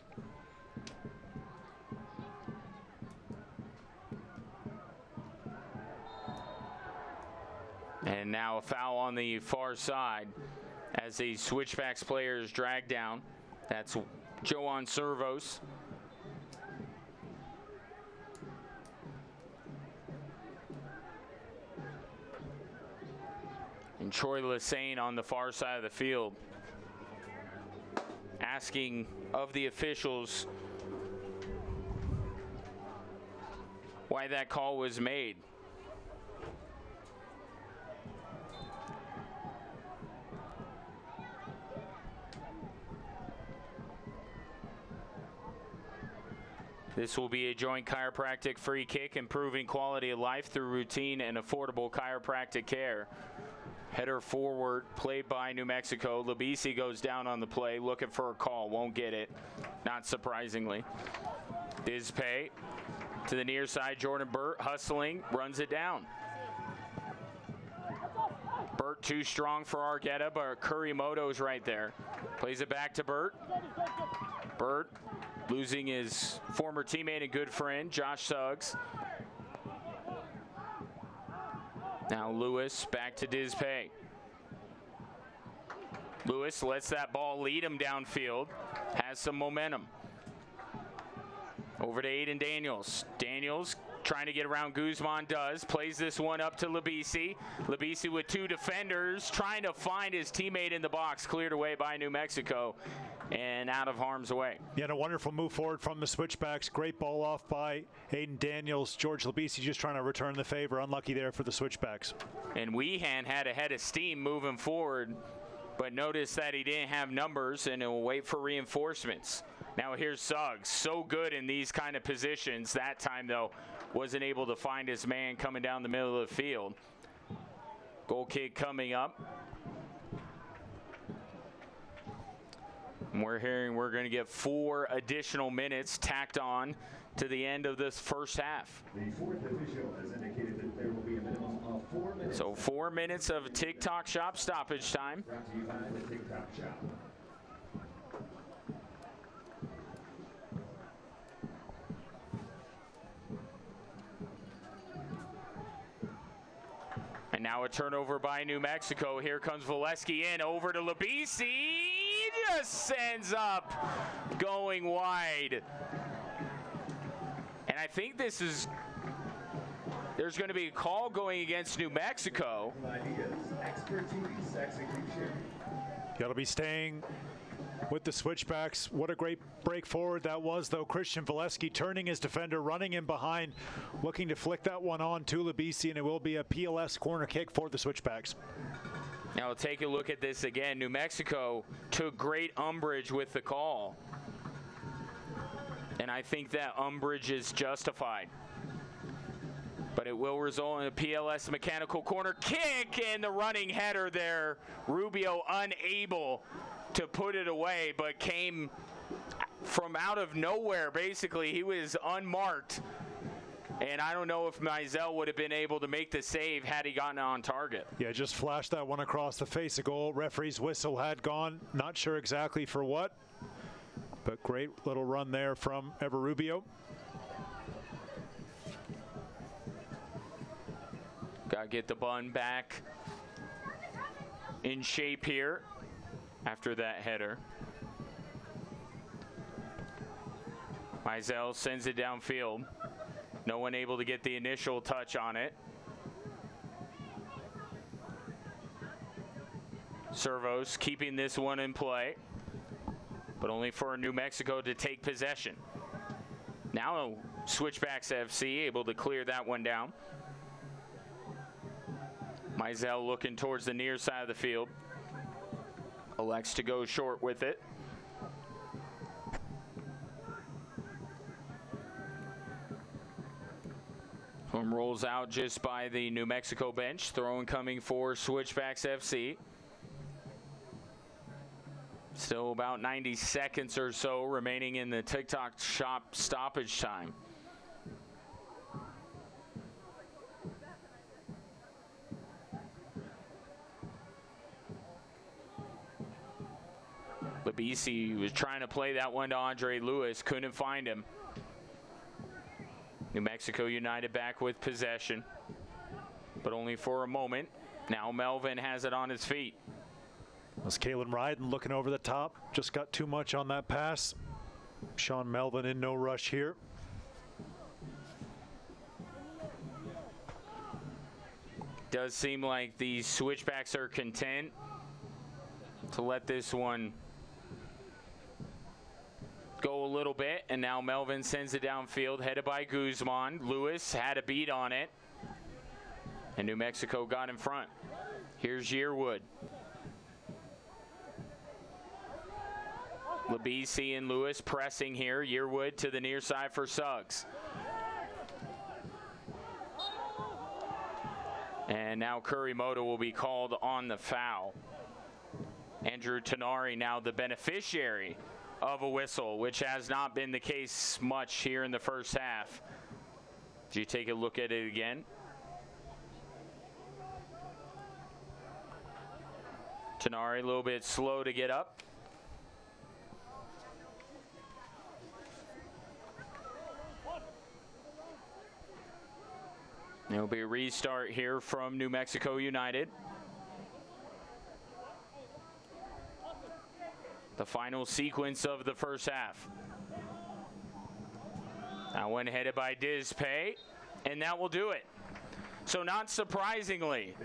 And now a foul on the far side as the Switchbacks players drag down. That's Joan Servos. And Troy Lassane on the far side of the field, asking of the officials why that call was made. This will be a joint chiropractic free kick, improving quality of life through routine and affordable chiropractic care. Header forward, played by New Mexico. Lubisi goes down on the play, looking for a call. Won't get it, not surprisingly. Dizpay to the near side. Jordan Burt hustling, runs it down. Burt too strong for Argueta, but Kurimoto's right there. Plays it back to Burt. Burt losing his former teammate and good friend, Josh Suggs. Now Lewis back to Dizpay. Lewis lets that ball lead him downfield, has some momentum. Over to Aiden Daniels. Daniels trying to get around Guzman, does. Plays this one up to Lubisi. Lubisi with 2 defenders, trying to find his teammate in the box. Cleared away by New Mexico and out of harm's way. Yeah, and a wonderful move forward from the Switchbacks. Great ball off by Aiden Daniels. George Lubisi just trying to return the favor. Unlucky there for the Switchbacks. And Weehan had a head of steam moving forward, but noticed that he didn't have numbers and will wait for reinforcements. Now here's Suggs, so good in these kind of positions. That time, though, wasn't able to find his man coming down the middle of the field. Goal kick coming up. And we're hearing we're going to get 4 additional minutes tacked on to the end of this first half. The fourth official has indicated that there will be a minimum of 4 minutes. So 4 minutes of TikTok Shop stoppage time. Brought to you by the TikTok Shop. And now a turnover by New Mexico. Here comes Valesky in, over to Lubisi. Just ends up going wide. And I think there's going to be a call going against New Mexico. Ideas, expertise, execution. Got to be staying with the Switchbacks. What a great break forward that was, though. Christian Valesky turning his defender, running in behind, looking to flick that one on to Lubisi, and it will be a PLS corner kick for the Switchbacks. Now we'll take a look at this again. New Mexico took great umbrage with the call, and I think that umbrage is justified. But it will result in a PLS mechanical corner kick, and the running header there. Rubio unable to put it away, but came from out of nowhere, basically. He was unmarked. And I don't know if Mizell would have been able to make the save had he gotten on target. Yeah, just flashed that one across the face of goal. Referee's whistle had gone. Not sure exactly for what. But great little run there from Everrubio. Got to get the bun back in shape here after that header. Mizell sends it downfield. No one able to get the initial touch on it. Servos keeping this one in play, but only for New Mexico to take possession. Now Switchbacks FC able to clear that one down. Mizell looking towards the near side of the field. Elects to go short with it. One rolls out just by the New Mexico bench. Throw-in coming for Switchbacks FC. Still about 90 seconds or so remaining in the TikTok shop stoppage time. Labisi was trying to play that one to Andre Lewis, couldn't find him. New Mexico United back with possession, but only for a moment. Now Melvin has it on his feet. Was Kalen Ryden looking over the top. Just got too much on that pass. Sean Melvin in no rush here. Does seem like the Switchbacks are content to let this one go a little bit, and now Melvin sends it downfield, headed by Guzman. Lewis had a beat on it, and New Mexico got in front. Here's Yearwood. Labisi and Lewis pressing here. Yearwood to the near side for Suggs. And now Kurimoto will be called on the foul. Andrew Tenari now the beneficiary of a whistle, which has not been the case much here in the first half. Do you take a look at it again? Tenari a little bit slow to get up. There'll be a restart here from New Mexico United. The final sequence of the first half. That one headed by Dizpay, and that will do it. So not surprisingly,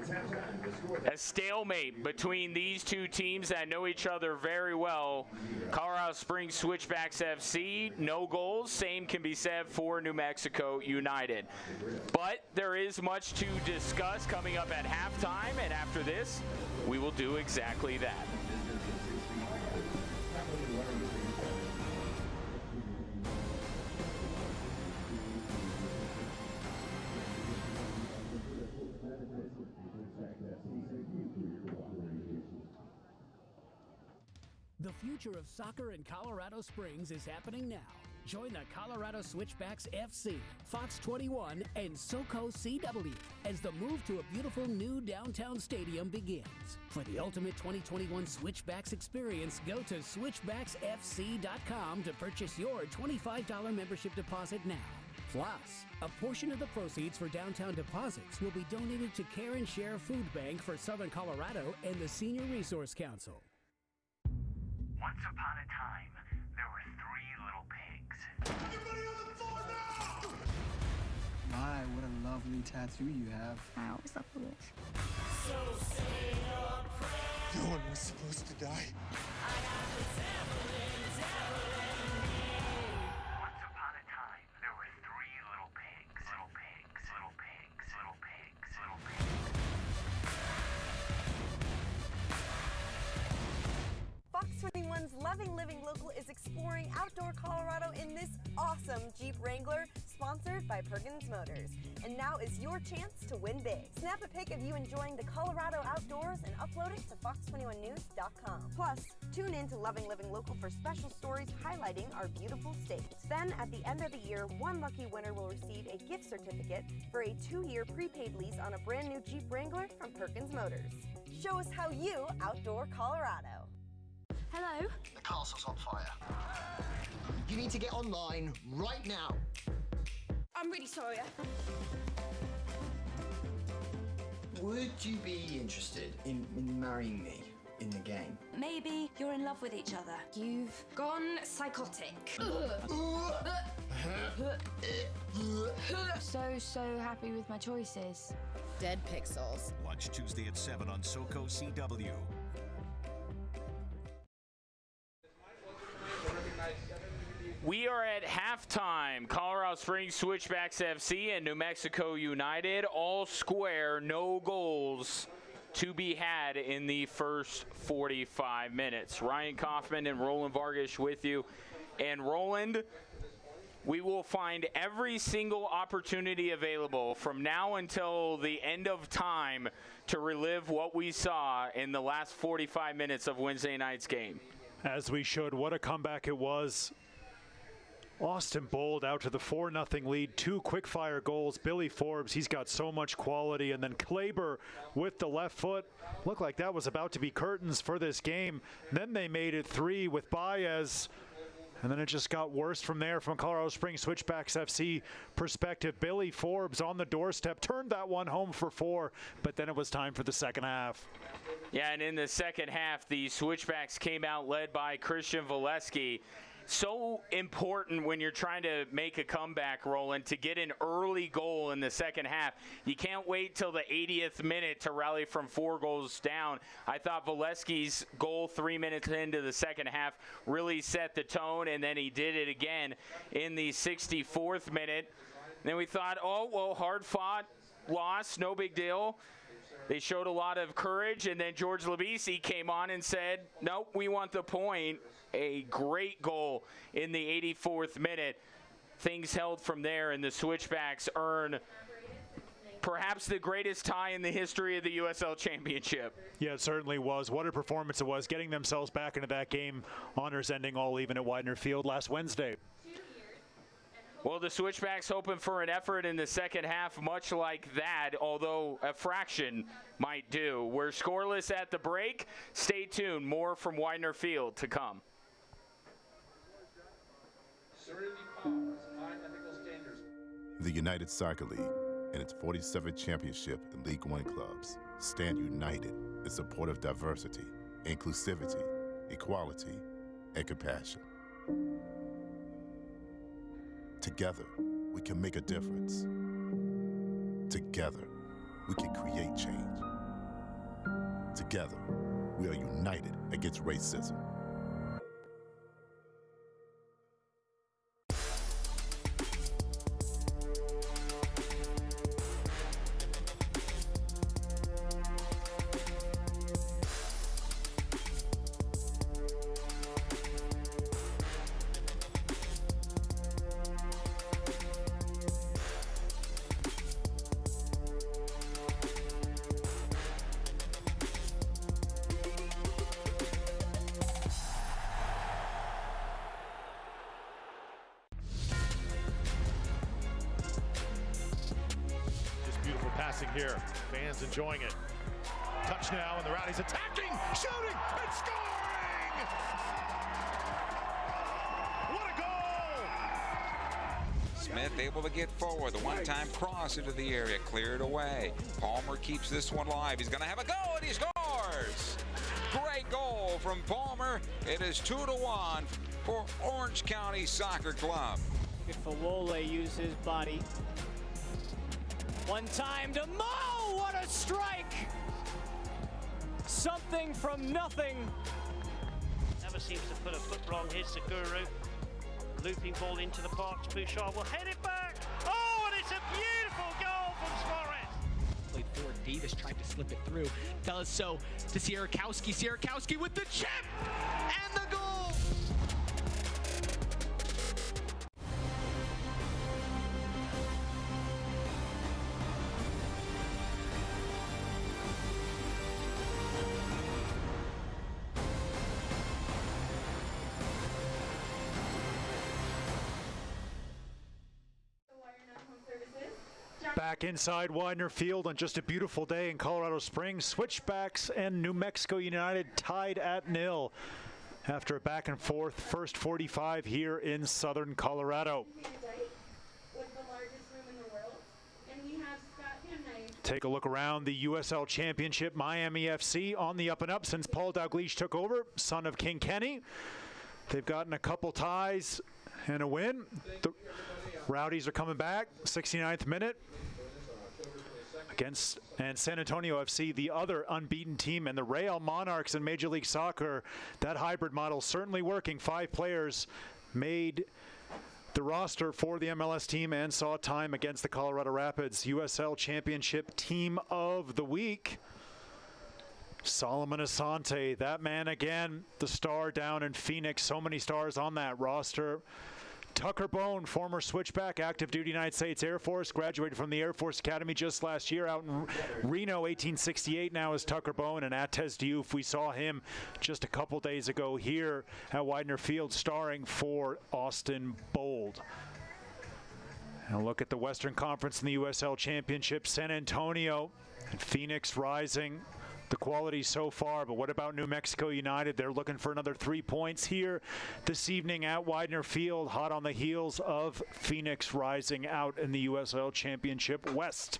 a stalemate between these two teams that know each other very well. Colorado Springs Switchbacks FC, no goals. Same can be said for New Mexico United. But there is much to discuss coming up at halftime, and after this, we will do exactly that. The future of soccer in Colorado Springs is happening now. Join the Colorado Switchbacks FC, Fox 21, and SoCo CW as the move to a beautiful new downtown stadium begins. For the ultimate 2021 Switchbacks experience, go to switchbacksfc.com to purchase your $25 membership deposit now. Plus, a portion of the proceeds for downtown deposits will be donated to Care and Share Food Bank for Southern Colorado and the Senior Resource Council. Once upon a time, there were 3 little pigs. Everybody on the floor now! My, what a lovely tattoo you have. I always love Lewis. So say your prayer. No one was supposed to die. Once upon a time, there were 3 little pigs. Little pigs, little pigs, little pigs, little pigs. Fox 21's Loving Living Local is exploring outdoor Colorado in this awesome Jeep Wrangler, sponsored by Perkins Motors. And now is your chance to win big. Snap a pic of you enjoying the Colorado outdoors and upload it to fox21news.com. Plus, tune in to Loving Living Local for special stories highlighting our beautiful state. Then, at the end of the year, one lucky winner will receive a gift certificate for a 2-year prepaid lease on a brand new Jeep Wrangler from Perkins Motors. Show us how you outdoor Colorado. Hello? The castle's on fire. You need to get online right now. I'm really sorry. Would you be interested in marrying me in the game? Maybe you're in love with each other. You've gone psychotic. So happy with my choices. Dead Pixels. Watch Tuesday at 7 on SoCo CW. We are at halftime. Colorado Springs Switchbacks FC and New Mexico United all square, no goals to be had in the first 45 minutes. Ryan Kaufman and Roland Vargas with you. And Roland, we will find every single opportunity available from now until the end of time to relive what we saw in the last 45 minutes of Wednesday night's game. As we should. What a comeback it was. Austin Bold out to the 4-0 lead, 2 quick-fire goals. Billy Forbes, he's got so much quality. And then Kleber with the left foot. Looked like that was about to be curtains for this game. Then they made it 3 with Baez. And then it just got worse from there from Colorado Springs Switchbacks FC perspective. Billy Forbes on the doorstep, turned that one home for 4, but then it was time for the second half. Yeah, and in the second half, the Switchbacks came out led by Christian Valesky. So important when you're trying to make a comeback, Roland, to get an early goal in the second half. You can't wait till the 80th minute to rally from 4 goals down. I thought Valesky's goal 3 minutes into the second half really set the tone, and then he did it again in the 64th minute. Then we thought, oh, well, hard-fought loss, no big deal. They showed a lot of courage, and then George Labisi came on and said, nope, we want the point. A great goal in the 84th minute. Things held from there, and the Switchbacks earn perhaps the greatest tie in the history of the USL Championship. Yeah, it certainly was. What a performance it was, getting themselves back into that game. Honors ending all even at Widener Field last Wednesday. Well, the Switchbacks hoping for an effort in the second half, much like that, although a fraction might do. We're scoreless at the break. Stay tuned. More from Widener Field to come. The United Soccer League and its 47th championship in League One clubs stand united in support of diversity, inclusivity, equality, and compassion. Together, we can make a difference. Together, we can create change. Together, we are united against racism. Here, fans enjoying it. Touch now, and the Rowdies attacking, shooting, and scoring! What a goal! Smith able to get forward. The one-time cross into the area, cleared away. Palmer keeps this one live. He's going to have a go, and he scores! Great goal from Palmer. It is 2-1 for Orange County Soccer Club. If Fawole uses his body. One time to Mo, what a strike! Something from nothing. Never seems to put a foot wrong. Here's Seguru. Looping ball into the box. Bouchard will head it back. Oh, and it's a beautiful goal from Suarez. Played forward. Davis tried to slip it through. Does so to Sierakowski. Sierakowski with the chip and the goal. Back inside Widener Field on just a beautiful day in Colorado Springs. Switchbacks and New Mexico United tied at 0 after a back and forth first 45 here in southern Colorado. Take a look around the USL Championship. Miami FC on the up and up since Paul Dalglish took over, son of King Kenny. They've gotten a couple ties and a win. The Rowdies are coming back, 69th minute. Against San Antonio FC, the other unbeaten team, and the Real Monarchs in Major League Soccer. That hybrid model certainly working. 5 players made the roster for the MLS team and saw time against the Colorado Rapids. USL Championship Team of the Week, Solomon Asante. That man again, the star down in Phoenix. So many stars on that roster. Tucker Bone, former Switchback, active duty United States Air Force, graduated from the Air Force Academy just last year out in Reno, 1868. Now is Tucker Bone, and Atez Diouf. We saw him just a couple days ago here at Widener Field, starring for Austin Bold. And look at the Western Conference in the USL Championship. San Antonio and Phoenix rising. The quality so far, but what about New Mexico United? They're looking for another 3 points here this evening at Widener Field, hot on the heels of Phoenix rising out in the USL Championship West.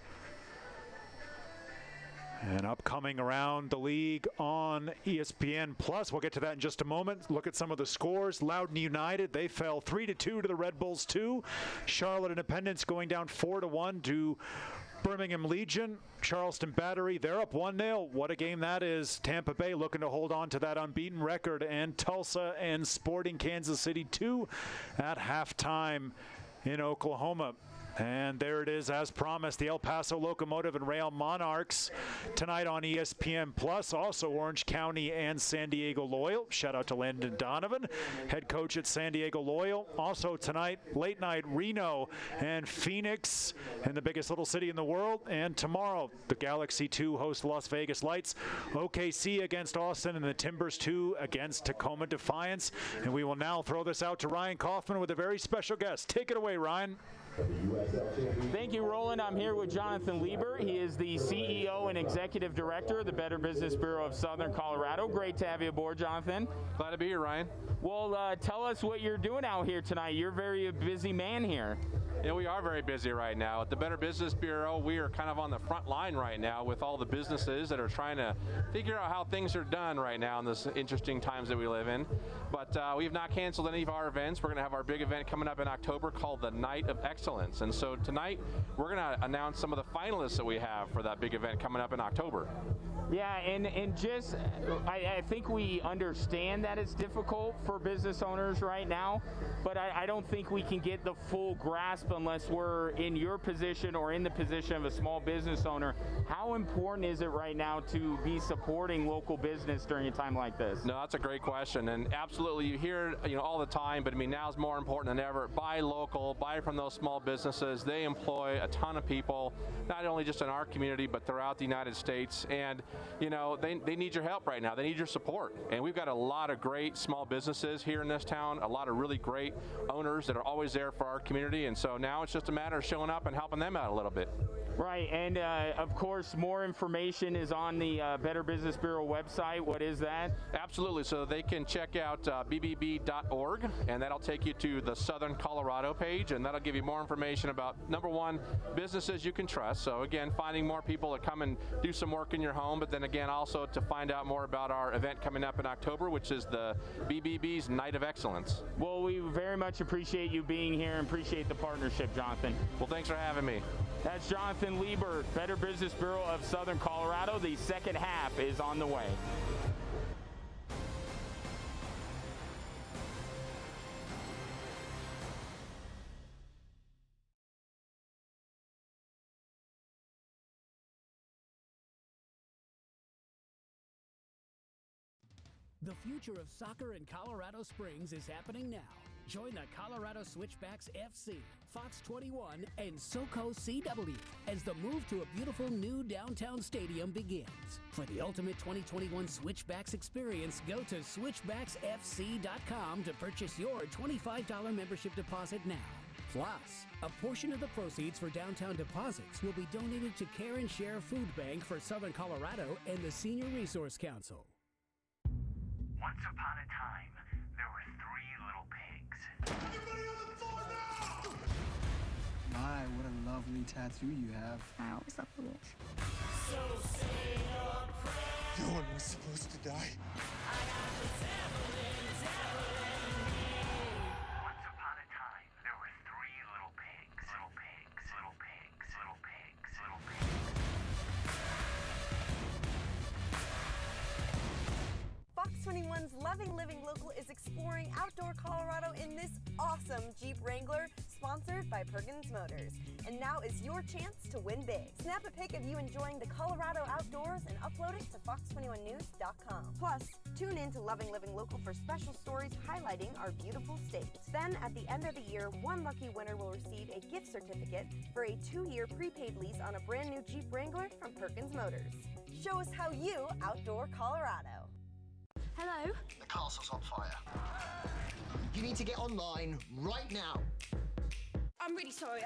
And upcoming around the league on ESPN Plus. We'll get to that in just a moment. Look at some of the scores. Loudoun United, they fell 3-2 to the Red Bulls 2. Charlotte Independence going down 4-1 to Birmingham Legion. Charleston Battery, they're up 1-0. What a game that is. Tampa Bay looking to hold on to that unbeaten record. And Tulsa and Sporting Kansas City 2 at halftime in Oklahoma. And there it is, as promised, the El Paso Locomotive and Real Monarchs tonight on ESPN Plus. Also Orange County and San Diego Loyal. Shout out to Landon Donovan, head coach at San Diego Loyal. Also tonight, late night, Reno and Phoenix in the biggest little city in the world. And tomorrow, the Galaxy 2 host Las Vegas Lights. OKC against Austin and the Timbers 2 against Tacoma Defiance. And we will now throw this out to Ryan Kaufman with a very special guest. Take it away, Ryan. Thank you, Roland. I'm here with Jonathan Lieber. He is the CEO and Executive Director of the Better Business Bureau of Southern Colorado. Great to have you aboard, Jonathan. Glad to be here, Ryan. Well, tell us what you're doing out here tonight. You're a very busy man here. Yeah, we are very busy right now. At the Better Business Bureau, we are kind of on the front line right now with all the businesses that are trying to figure out how things are done right now in this interesting times that we live in. But we have not canceled any of our events. We're going to have our big event coming up in October called the Night of Excellence. And so tonight, we're going to announce some of the finalists that we have for that big event coming up in October. Yeah, and just, I think we understand that it's difficult for business owners right now, but I don't think we can get the full grasp unless we're in your position or in the position of a small business owner. How important is it right now to be supporting local business during a time like this? No, that's a great question, and absolutely, you hear it, all the time, but I mean, now is more important than ever. Buy local, buy from those small businesses. They employ a ton of people, not only just in our community, but throughout the United States, and they need your help right now. They need your support. And we've got a lot of great small businesses here in this town, a lot of really great owners that are always there for our community. And so now it's just a matter of showing up and helping them out a little bit. Right. And of course, more information is on the Better Business Bureau website. What is that? Absolutely. So they can check out bbb.org, and that'll take you to the Southern Colorado page, and that'll give you more information about, number one, businesses you can trust. So again, finding more people to come and do some work in your home, but then again, also to find out more about our event coming up in October, which is the BBB's Night of Excellence. Well, we very much appreciate you being here and appreciate the partnership, Jonathan. Well, thanks for having me. That's Jonathan Lieber, Better Business Bureau of Southern Colorado. The second half is on the way. The future of soccer in Colorado Springs is happening now. Join the Colorado Switchbacks FC, Fox 21, and SoCo CW as the move to a beautiful new downtown stadium begins. For the ultimate 2021 Switchbacks experience, go to switchbacksfc.com to purchase your $25 membership deposit now. Plus, a portion of the proceeds for downtown deposits will be donated to Care and Share Food Bank for Southern Colorado and the Senior Resource Council. Once upon a time, there were three little pigs. Everybody on the floor now! My, what a lovely tattoo you have. I always love the wolf. So say your prayer. No one was supposed to die. Once upon a time, there were three little pigs. Little pigs, little pigs, little pigs, little pigs. Fox 21's Loving Living Local is exploring outdoor Colorado in this awesome Jeep Wrangler, sponsored by Perkins Motors. And now is your chance to win big. Snap a pic of you enjoying the Colorado outdoors and upload it to fox21news.com. Plus, tune in to Loving Living Local for special stories highlighting our beautiful state. Then, at the end of the year, one lucky winner will receive a gift certificate for a 2-year prepaid lease on a brand new Jeep Wrangler from Perkins Motors. Show us how you outdoor Colorado. Hello? The castle's on fire. You need to get online right now. I'm really sorry.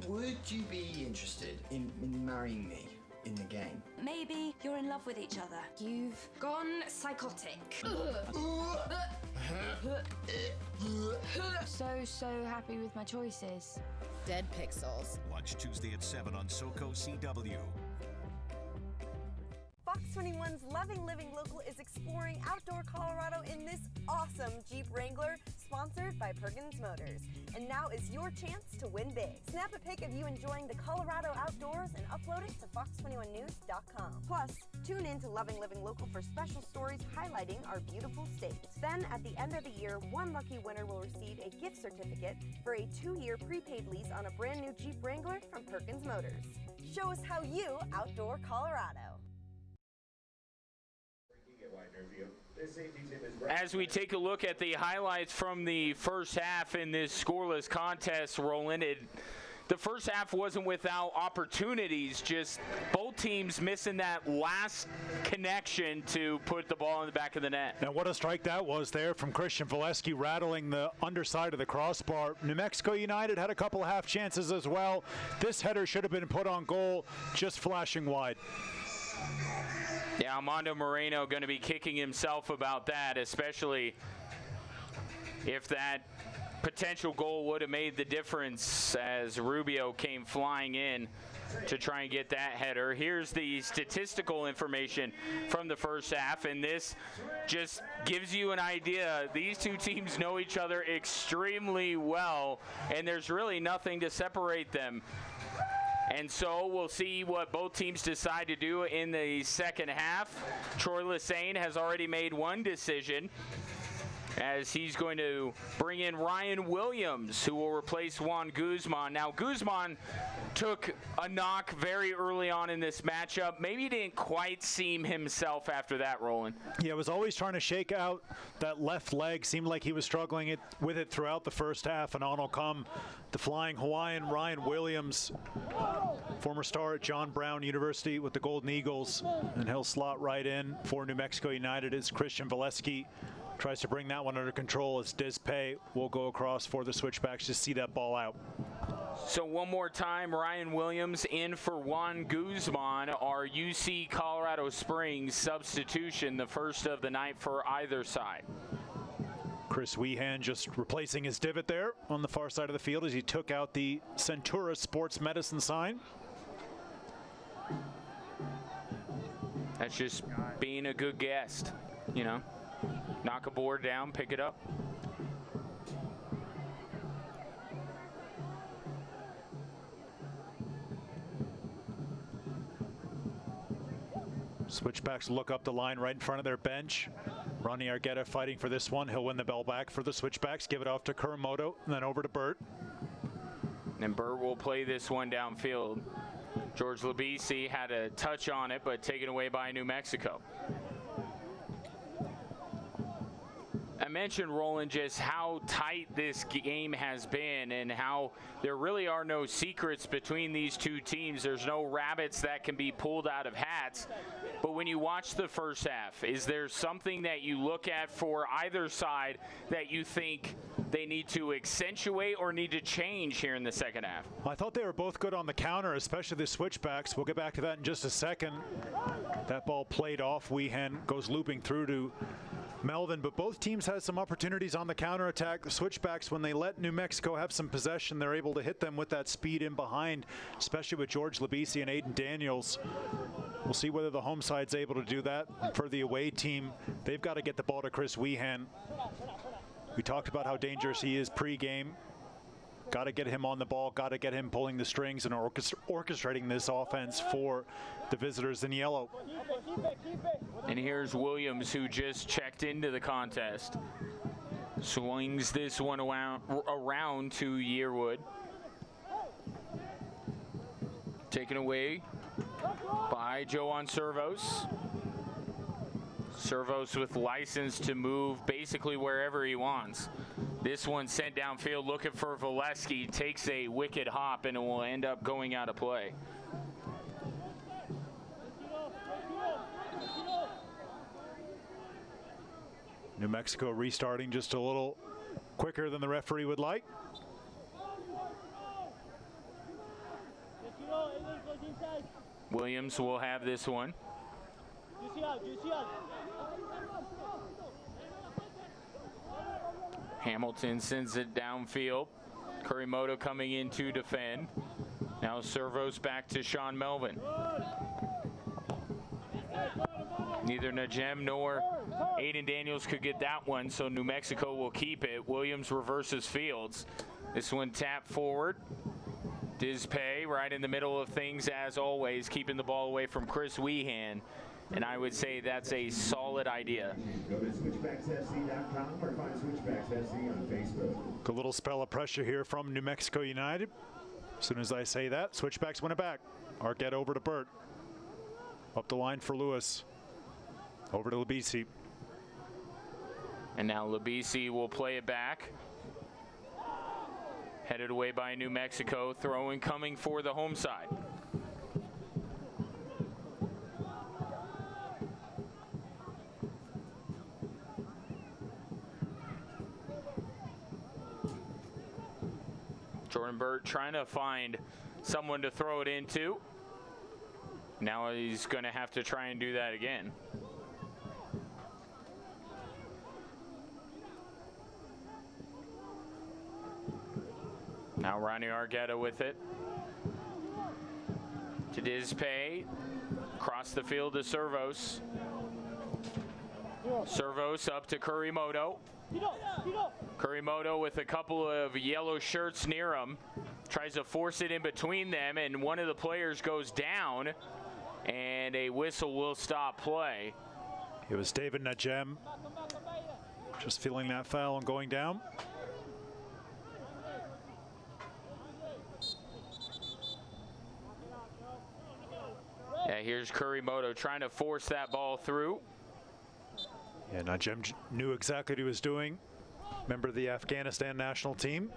Would you be interested in marrying me in the game? Maybe you're in love with each other. You've gone psychotic. So happy with my choices. Dead Pixels. Watch Tuesday at 7 on SoCo CW. Fox 21's Loving Living Local is exploring outdoor Colorado in this awesome Jeep Wrangler, sponsored by Perkins Motors. And now is your chance to win big. Snap a pic of you enjoying the Colorado outdoors and upload it to fox21news.com. Plus, tune in to Loving Living Local for special stories highlighting our beautiful state. Then, at the end of the year, one lucky winner will receive a gift certificate for a 2-year prepaid lease on a brand new Jeep Wrangler from Perkins Motors. Show us how you outdoor Colorado. As we take a look at the highlights from the first half in this scoreless contest, Roland, the first half wasn't without opportunities, just both teams missing that last connection to put the ball in the back of the net. Now, what a strike that was there from Christian Valesky, rattling the underside of the crossbar. New Mexico United had a couple of half chances as well. This header should have been put on goal, just flashing wide. Yeah, Armando Moreno going to be kicking himself about that, especially if that potential goal would have made the difference as Rubio came flying in to try and get that header. Here's the statistical information from the first half, and this just gives you an idea. These two teams know each other extremely well, and there's really nothing to separate them. And so we'll see what both teams decide to do in the second half. Troy Lesane has already made one decision, as he's going to bring in Ryan Williams, who will replace Juan Guzman. Now, Guzman took a knock very early on in this matchup. Maybe didn't quite seem himself after that, Roland. Yeah, was always trying to shake out that left leg. Seemed like he was struggling with it throughout the first half, and on will come the flying Hawaiian Ryan Williams, former star at John Brown University with the Golden Eagles, and he'll slot right in for New Mexico United as Christian Valesky tries to bring that one under control as Despay will go across for the Switchbacks to see that ball out. So one more time, Ryan Williams in for Juan Guzman, our UC Colorado Springs substitution, the first of the night for either side. Chris Wehan just replacing his divot there on the far side of the field as he took out the Centura Sports Medicine sign. That's just being a good guest, you know. Knock a board down, pick it up. Switchbacks look up the line right in front of their bench. Ronnie Argueta fighting for this one. He'll win the bell back for the Switchbacks. Give it off to Kuramoto and then over to Burt. And Burt will play this one downfield. George Labisi had a touch on it, but taken away by New Mexico. I mentioned, Roland, just how tight this game has been and how there really are no secrets between these two teams. There's no rabbits that can be pulled out of hats. But when you watch the first half, is there something that you look at for either side that you think they need to accentuate or need to change here in the second half? I thought they were both good on the counter, especially the switchbacks. We'll get back to that in just a second. That ball played off. Weehan goes looping through to Melvin, but both teams had some opportunities on the counterattack. The switchbacks, when they let New Mexico have some possession, they're able to hit them with that speed in behind, especially with George Labisi and Aiden Daniels. We'll see whether the home side's able to do that. And for the away team, they've got to get the ball to Chris Weehan. We talked about how dangerous he is pre-game. Got to get him on the ball, got to get him pulling the strings and orchestrating this offense for the visitors in yellow. And here's Williams, who just checked into the contest. Swings this one around to Yearwood. Taken away by Joan Servos. Servos with license to move basically wherever he wants. This one sent downfield looking for Valesky. Takes a wicked hop and it will end up going out of play. New Mexico restarting just a little quicker than the referee would like. Williams will have this one. Hamilton sends it downfield. Kurimoto coming in to defend. Now Servos back to Sean Melvin. Neither Najem nor Aiden Daniels could get that one, so New Mexico will keep it. Williams reverses Fields. This one tapped forward. Dizpay right in the middle of things as always, keeping the ball away from Chris Weehan. And I would say that's a solid idea. Go to switchbacksfc.com or find SwitchbacksFC on Facebook. A little spell of pressure here from New Mexico United. As soon as I say that, switchbacks win it back. Arquette over to Burt. Up the line for Lewis. Over to Labisi. And now Labisi will play it back. Headed away by New Mexico. Throwing coming for the home side. Jordan Burt trying to find someone to throw it into. Now he's going to have to try and do that again. Now Ronnie Argueta with it. To Dizpay. Across the field to Servos. Servos up to Kurimoto. Kurimoto with a couple of yellow shirts near him. Tries to force it in between them, and one of the players goes down, and a whistle will stop play. It was David Najem just feeling that foul and going down. Yeah, here's Kurimoto trying to force that ball through. Yeah, Najem knew exactly what he was doing. Member of the Afghanistan national team,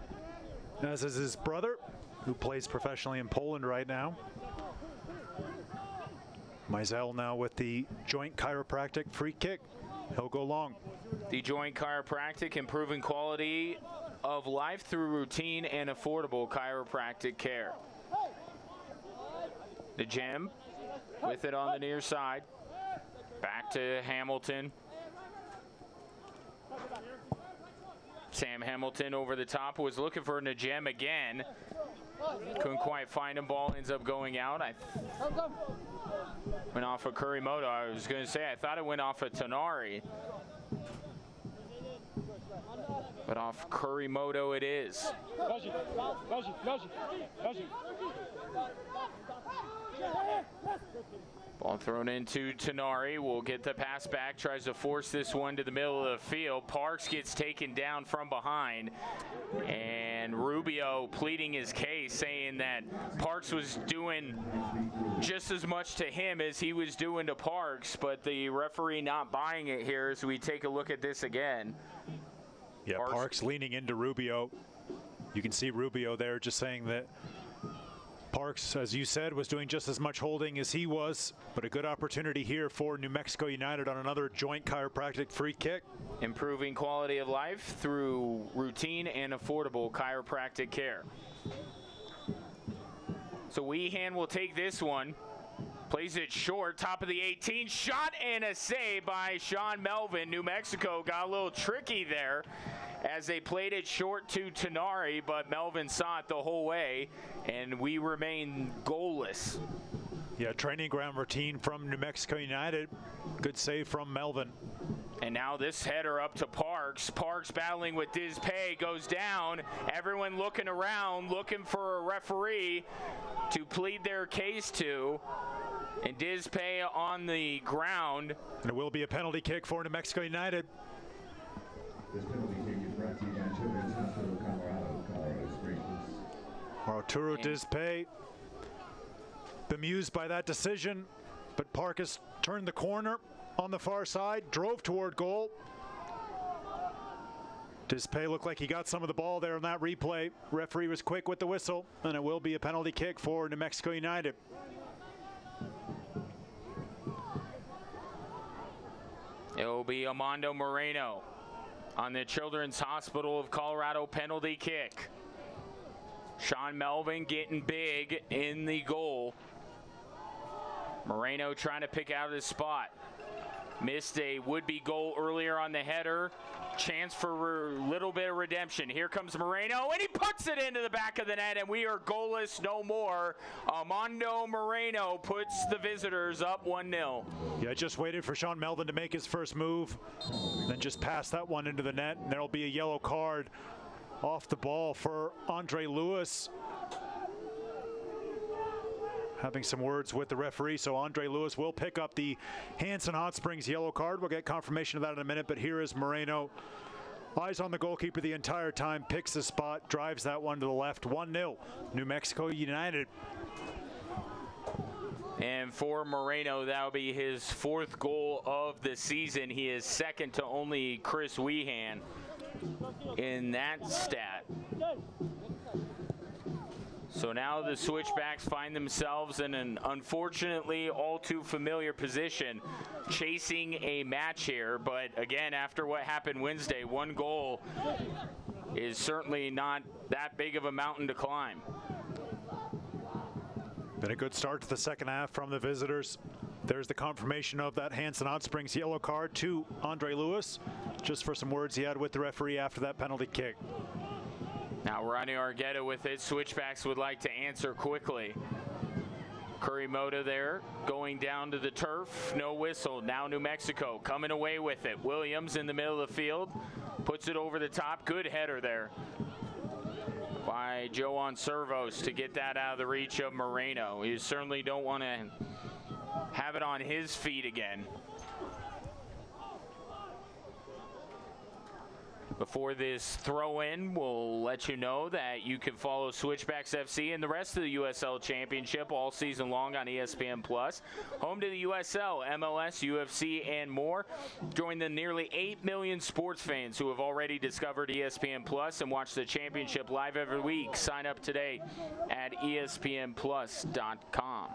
as is his brother, who plays professionally in Poland right now. Mizell now with the joint chiropractic free kick. He'll go long. The joint chiropractic, improving quality of life through routine and affordable chiropractic care. The Gem with it on the near side. Back to Hamilton. Sam Hamilton over the top, was looking for Najem again. Couldn't quite find him. Ball ends up going out. Went off of Kurimoto. I was going to say I thought it went off of Tonari. But off Kurimoto it is. Ball thrown into Tonari. Will get the pass back. Tries to force this one to the middle of the field. Parks gets taken down from behind. And Rubio pleading his case, saying saying that Parks was doing just as much to him as he was doing to Parks, but the referee not buying it here as we take a look at this again. Yeah, Parks leaning into Rubio. You can see Rubio there just saying that Parks, as you said, was doing just as much holding as he was, but a good opportunity here for New Mexico United on another joint chiropractic free kick. Improving quality of life through routine and affordable chiropractic care. So Weehan will take this one. Plays it short, top of the 18, shot and a save by Sean Melvin. New Mexico got a little tricky there as they played it short to Tenari, but Melvin saw it the whole way, and we remain goalless. Yeah, training ground routine from New Mexico United. Good save from Melvin. And now this header up to Parks. Parks battling with Dizpay, goes down. Everyone looking around, looking for a referee to plead their case to. And Dizpay on the ground. And it will be a penalty kick for New Mexico United. This penalty kick is brought to you by Children's Hospital, Colorado Springs. Arturo Dizpay bemused by that decision, but Parkas turned the corner on the far side, drove toward goal. Dizpay looked like he got some of the ball there in that replay. Referee was quick with the whistle, and it will be a penalty kick for New Mexico United. It will be Armando Moreno on the Children's Hospital of Colorado penalty kick. Sean Melvin getting big in the goal. Moreno trying to pick out his spot. Missed a would-be goal earlier on the header. Chance for a little bit of redemption. Here comes Moreno, and he puts it into the back of the net, and we are goalless no more. Armando Moreno puts the visitors up 1-0. Yeah, just waited for Sean Melvin to make his first move, then just passed that one into the net, and there'll be a yellow card off the ball for Andre Lewis. Having some words with the referee, so Andre Lewis will pick up the Hanson Hot Springs yellow card. We'll get confirmation of that in a minute, but here is Moreno. Eyes on the goalkeeper the entire time, picks the spot, drives that one to the left. 1-0, New Mexico United. And for Moreno, that'll be his fourth goal of the season. He is second to only Chris Weehan in that stat. So now the Switchbacks find themselves in an unfortunately all too familiar position, chasing a match here. But again, after what happened Wednesday, one goal is certainly not that big of a mountain to climb. Been a good start to the second half from the visitors. There's the confirmation of that Hanson Hot Springs yellow card to Andre Lewis, just for some words he had with the referee after that penalty kick. Now Ronnie Argueta with it. Switchbacks would like to answer quickly. Kurimoto there, going down to the turf. No whistle. Now New Mexico coming away with it. Williams in the middle of the field. Puts it over the top. Good header there by Joan Servos to get that out of the reach of Moreno. You certainly don't want to have it on his feet again. Before this throw-in, we'll let you know that you can follow Switchbacks FC and the rest of the USL Championship all season long on ESPN+. Home to the USL, MLS, UFC, and more. Join the nearly 8 million sports fans who have already discovered ESPN+ and watch the championship live every week. Sign up today at ESPNplus.com.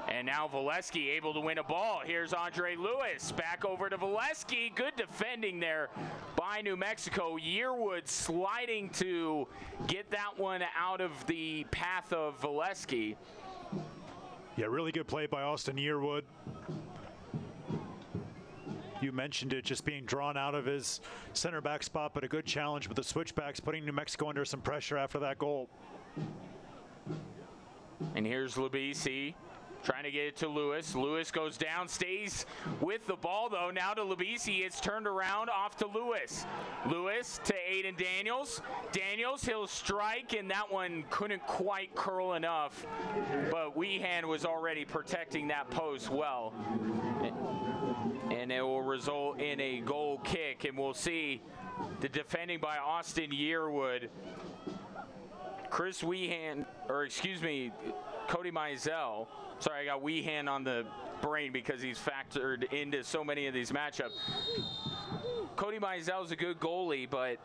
And now Valesky able to win a ball. Here's Andre Lewis. Back over to Valesky. Good defending there by New Mexico. Yearwood sliding to get that one out of the path of Valesky. Yeah, really good play by Austin Yearwood. You mentioned it, just being drawn out of his center back spot, but a good challenge with the Switchbacks, putting New Mexico under some pressure after that goal. And here's Labisi. Trying to get it to Lewis. Lewis goes down, stays with the ball, though. Now to Labisi. It's turned around, off to Lewis. Lewis to Aiden Daniels. Daniels, he'll strike, and that one couldn't quite curl enough. But Weehan was already protecting that post well. And it will result in a goal kick. And we'll see the defending by Austin Yearwood Chris Weehan, or excuse me, Cody Mizell. Sorry, I got Weehan on the brain because he's factored into so many of these matchups. Cody Mizell's a good goalie, but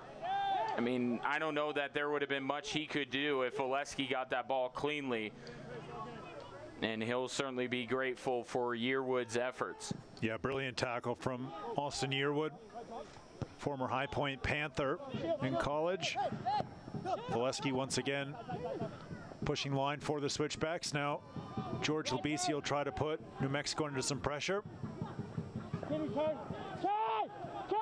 I mean, I don't know that there would have been much he could do if Oleski got that ball cleanly. And he'll certainly be grateful for Yearwood's efforts. Yeah, brilliant tackle from Austin Yearwood, former High Point Panther in college. Oleski once again pushing line for the Switchbacks. Now George Labisi will try to put New Mexico under some pressure.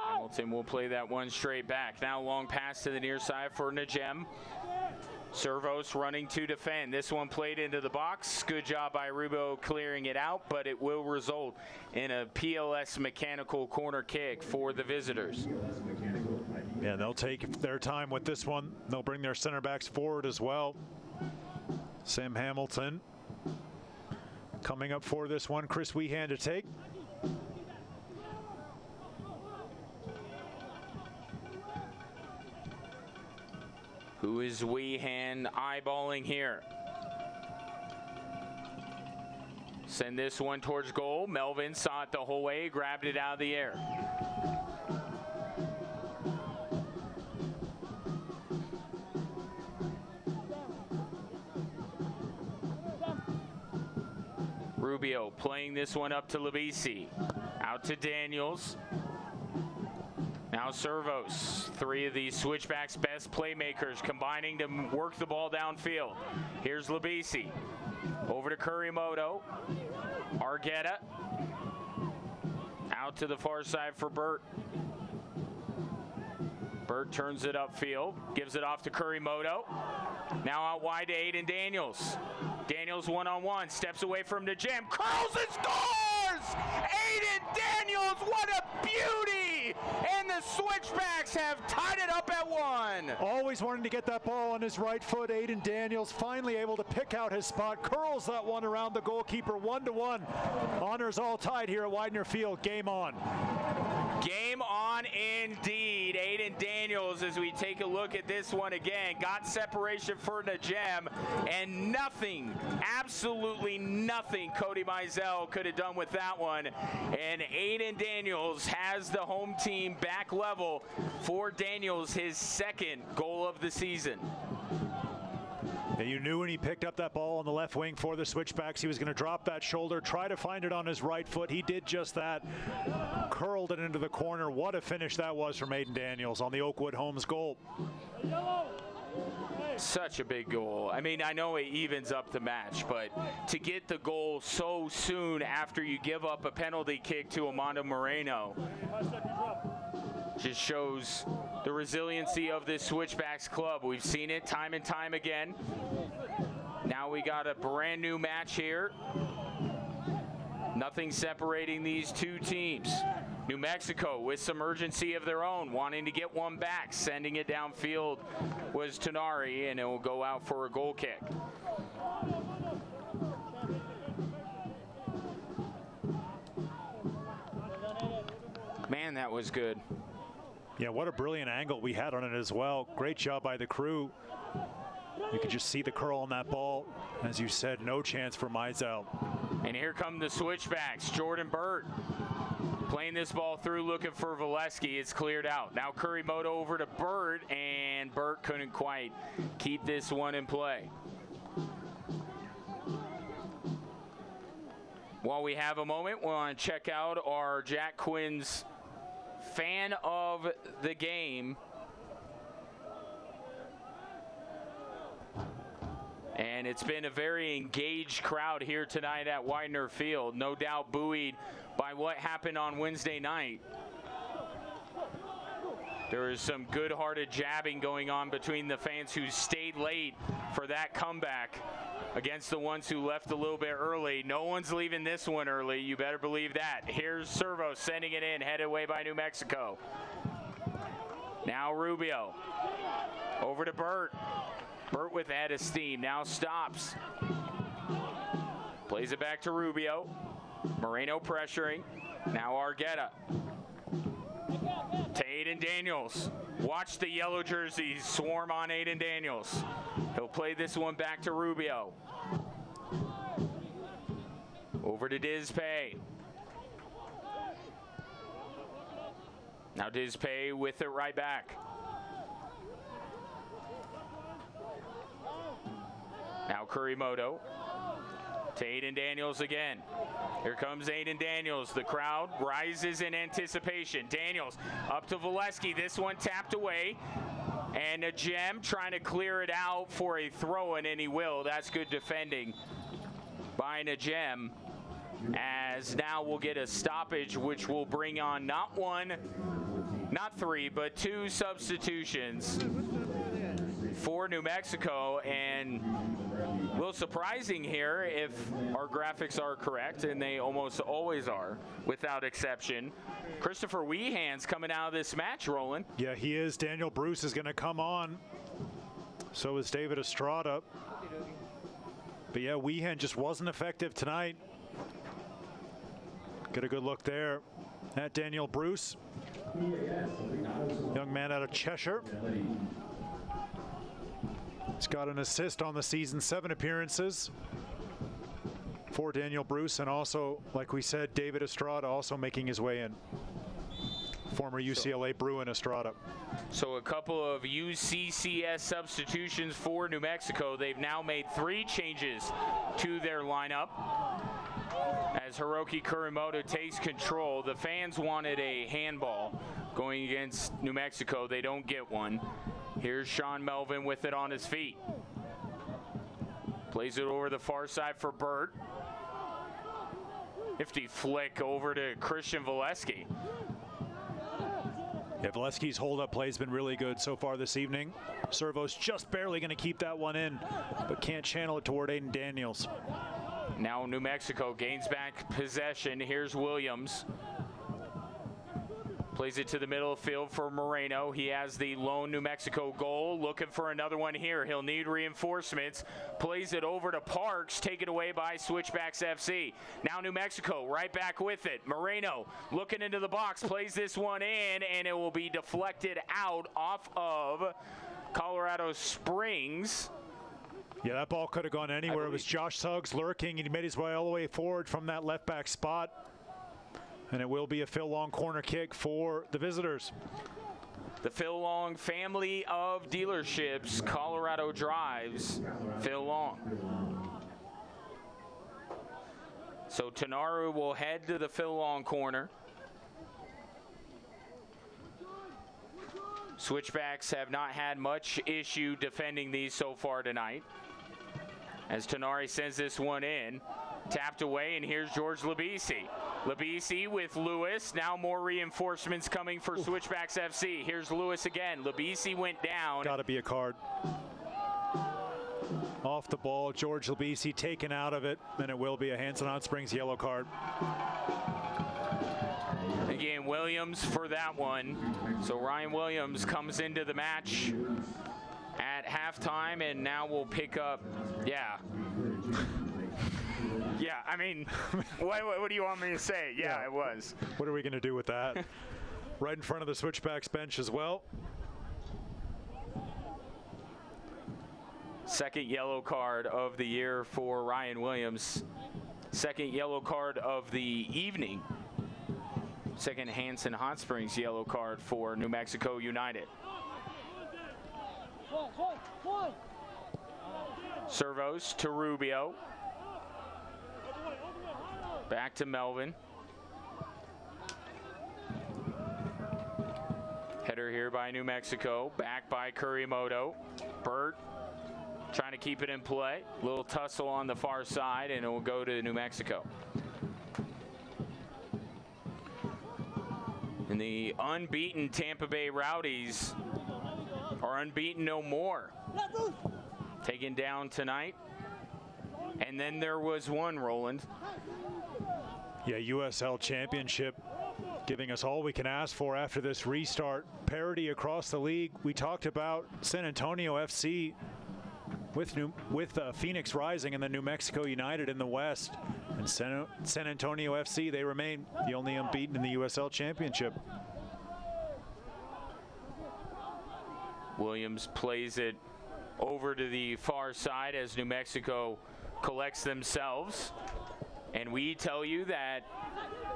Hamilton will play that one straight back. Now long pass to the near side for Najem. Servos running to defend. This one played into the box. Good job by Rubio clearing it out, but it will result in a PLS mechanical corner kick for the visitors. Yeah, they'll take their time with this one. They'll bring their center backs forward as well. Sam Hamilton coming up for this one. Chris Weehan to take. Who is Weehan eyeballing here? Send this one towards goal. Melvin saw it the whole way, grabbed it out of the air. Rubio playing this one up to Labisi. Out to Daniels. Now Servos, three of the Switchbacks' best playmakers, combining to work the ball downfield. Here's Labisi. Over to Kurimoto. Argueta. Out to the far side for Burt. Burt turns it upfield, gives it off to Kurimoto. Now out wide to Aiden Daniels. Daniels one-on-one, steps away from the jam, curls and scores! Aiden Daniels, what a beauty! And the Switchbacks have tied it up at 1. Always wanting to get that ball on his right foot. Aiden Daniels finally able to pick out his spot, curls that one around the goalkeeper, 1-1. Honors all tied here at Widener Field. Game on. Game on indeed. Aiden Daniels, as we take a look at this one again, got separation for Najem, and nothing, absolutely nothing Cody Mizell could have done with that one. And Aiden Daniels has the home team back level for Daniels, his second goal of the season. And you knew when he picked up that ball on the left wing for the Switchbacks, he was going to drop that shoulder, try to find it on his right foot. He did just that, curled it into the corner. What a finish that was from Aiden Daniels on the Oakwood Homes goal. Such a big goal. I mean, I know it evens up the match, but to get the goal so soon after you give up a penalty kick to Amando Moreno just shows the resiliency of this Switchbacks club. We've seen it time and time again. Now we got a brand new match here. Nothing separating these two teams. New Mexico with some urgency of their own, wanting to get one back. Sending it downfield was Tenari, and it will go out for a goal kick. Man, that was good. Yeah, what a brilliant angle we had on it as well. Great job by the crew. You could just see the curl on that ball. As you said, no chance for Mizell. And here come the Switchbacks. Jordan Burt playing this ball through, looking for Valesky. It's cleared out. Now Kurimoto over to Burt, and Burt couldn't quite keep this one in play. While we have a moment, we want to check out our Jack Quinn's fan of the game. And it's been a very engaged crowd here tonight at Widener Field. No doubt buoyed by what happened on Wednesday night. There is some good-hearted jabbing going on between the fans who stayed late for that comeback against the ones who left a little bit early. No one's leaving this one early. You better believe that. Here's Servo sending it in, headed away by New Mexico. Now Rubio. Over to Burt. Burt with head of steam. Now stops. Plays it back to Rubio. Moreno pressuring. Now Argueta. To Aiden Daniels. Watch the yellow jerseys swarm on Aiden Daniels. He'll play this one back to Rubio. Over to Dizpay. Now Dizpay with it right back. Now Kurimoto to Aiden Daniels again. Here comes Aiden Daniels. The crowd rises in anticipation. Daniels up to Valesky. This one tapped away. And a gem trying to clear it out for a throw-in, and he will. That's good defending by a gem. As now we'll get a stoppage, which will bring on not one, not three, but two substitutions for New Mexico. And a little surprising here if our graphics are correct, and they almost always are, without exception. Christopher Weehan's coming out of this match, Roland. Yeah, he is. Daniel Bruce is going to come on. So is David Estrada. But yeah, Weehan just wasn't effective tonight. Get a good look there at Daniel Bruce. Young man out of Cheshire. He's got an assist on the season, 7 appearances for Daniel Bruce, and also, like we said, David Estrada also making his way in. Former UCLA Bruin Estrada. So a couple of UCCS substitutions for New Mexico. They've now made 3 changes to their lineup. As Hiroki Kurimoto takes control, the fans wanted a handball going against New Mexico. They don't get one. Here's Sean Melvin with it on his feet. Plays it over the far side for Burt. Nifty flick over to Christian Valesky. Yeah, Valesky's hold-up play has been really good so far this evening. Servo's just barely going to keep that one in, but can't channel it toward Aiden Daniels. Now New Mexico gains back possession. Here's Williams. Plays it to the middle of the field for Moreno. He has the lone New Mexico goal. Looking for another one here. He'll need reinforcements. Plays it over to Parks. Taken away by Switchbacks FC. Now New Mexico right back with it. Moreno looking into the box. Plays this one in, and it will be deflected out off of Colorado Springs. Yeah, that ball could have gone anywhere. It was Josh Suggs lurking, and he made his way all the way forward from that left back spot. And it will be a Phil Long corner kick for the visitors. The Phil Long family of dealerships, Colorado Drives, Phil Long. So Tanaru will head to the Phil Long corner. Switchbacks have not had much issue defending these so far tonight. As Tanari sends this one in, tapped away, and here's George Labisi. Labisi with Lewis. Now more reinforcements coming for Switchbacks FC. Here's Lewis again. Labisi went down. Got to be a card. Off the ball, George Labisi taken out of it, and it will be a Hanson Hot Springs yellow card. Again, Williams for that one. So Ryan Williams comes into the match at halftime, and now we'll pick up, yeah, I mean, what do you want me to say? Yeah, it was. What are we going to do with that? Right in front of the Switchbacks bench as well. Second yellow card of the year for Ryan Williams. Second yellow card of the evening. Second Hanson Hot Springs yellow card for New Mexico United. Servos to Rubio. Back to Melvin. Header here by New Mexico. Back by Kurimoto. Burt trying to keep it in play. Little tussle on the far side, and it will go to New Mexico. And the unbeaten Tampa Bay Rowdies are unbeaten no more. Taken down tonight. And then there was one, Roland. Yeah, USL Championship giving us all we can ask for after this restart. Parity across the league. We talked about San Antonio FC with Phoenix Rising and then New Mexico United in the West. And San Antonio FC, they remain the only unbeaten in the USL Championship. Williams plays it over to the far side as New Mexico collects themselves. And we tell you that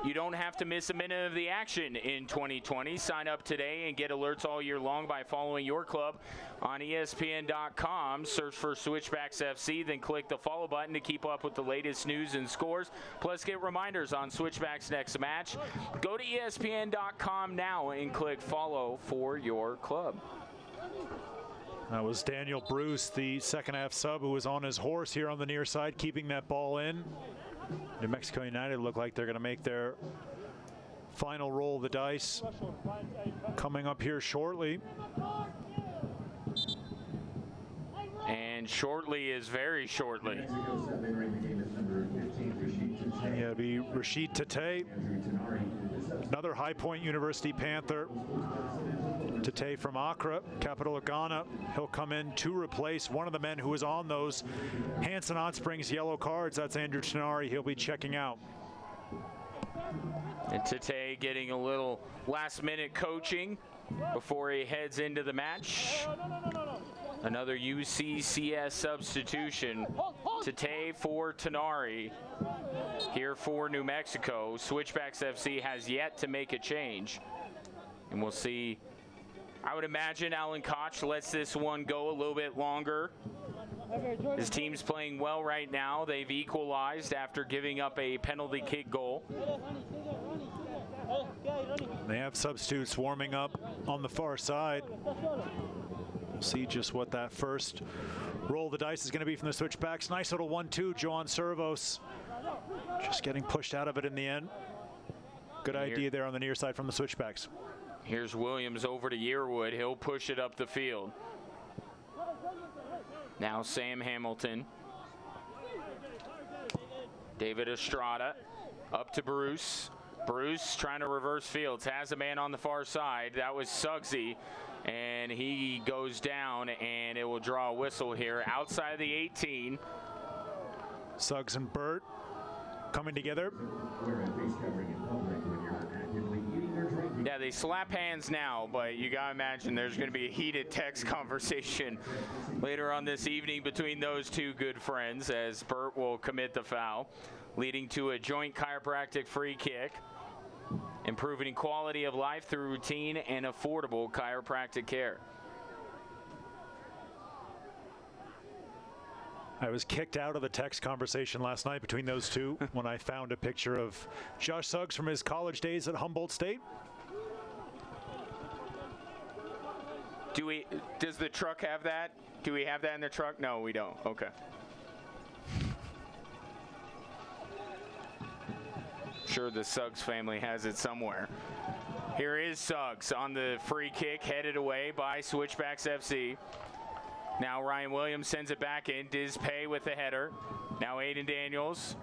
you don't have to miss a minute of the action in 2020. Sign up today and get alerts all year long by following your club on ESPN.com. Search for Switchbacks FC, then click the follow button to keep up with the latest news and scores. Plus, get reminders on Switchbacks' next match. Go to ESPN.com now and click follow for your club. That was Daniel Bruce, the second half sub, who was on his horse here on the near side, keeping that ball in. New Mexico United look like they're going to make their final roll of the dice coming up here shortly. And shortly is very shortly. Yeah, it'll be Rashid Tate, another High Point University Panther. Tate from Accra, capital of Ghana. He'll come in to replace one of the men who was on those Hanson Hot Springs yellow cards. That's Andrew Tenari. He'll be checking out. And Tate getting a little last-minute coaching before he heads into the match. Another UCCS substitution. Tate for Tenari here for New Mexico. Switchbacks FC has yet to make a change. And we'll see. I would imagine Alan Koch lets this one go a little bit longer. His team's playing well right now. They've equalized after giving up a penalty kick goal. They have substitutes warming up on the far side. We'll see just what that first roll of the dice is going to be from the Switchbacks. Nice little 1-2, Joan Servos. Just getting pushed out of it in the end. Good idea there on the near side from the Switchbacks. Here's Williams over to Yearwood. He'll push it up the field. Now Sam Hamilton. David Estrada up to Bruce. Bruce trying to reverse fields. Has a man on the far side. That was Suggsy. And he goes down, and it will draw a whistle here outside of the 18. Suggs and Burt coming together. Yeah, they slap hands now, but you got to imagine there's going to be a heated text conversation later on this evening between those two good friends as Burt will commit the foul, leading to a joint chiropractic free kick, improving quality of life through routine and affordable chiropractic care. I was kicked out of the text conversation last night between those two when I found a picture of Josh Suggs from his college days at Humboldt State. Does the truck have that? Do we have that in the truck? No, we don't. Okay. Sure, the Suggs family has it somewhere. Here is Suggs on the free kick, headed away by Switchbacks FC. Now Ryan Williams sends it back in. Diz Pay with the header. Now Aiden Daniels.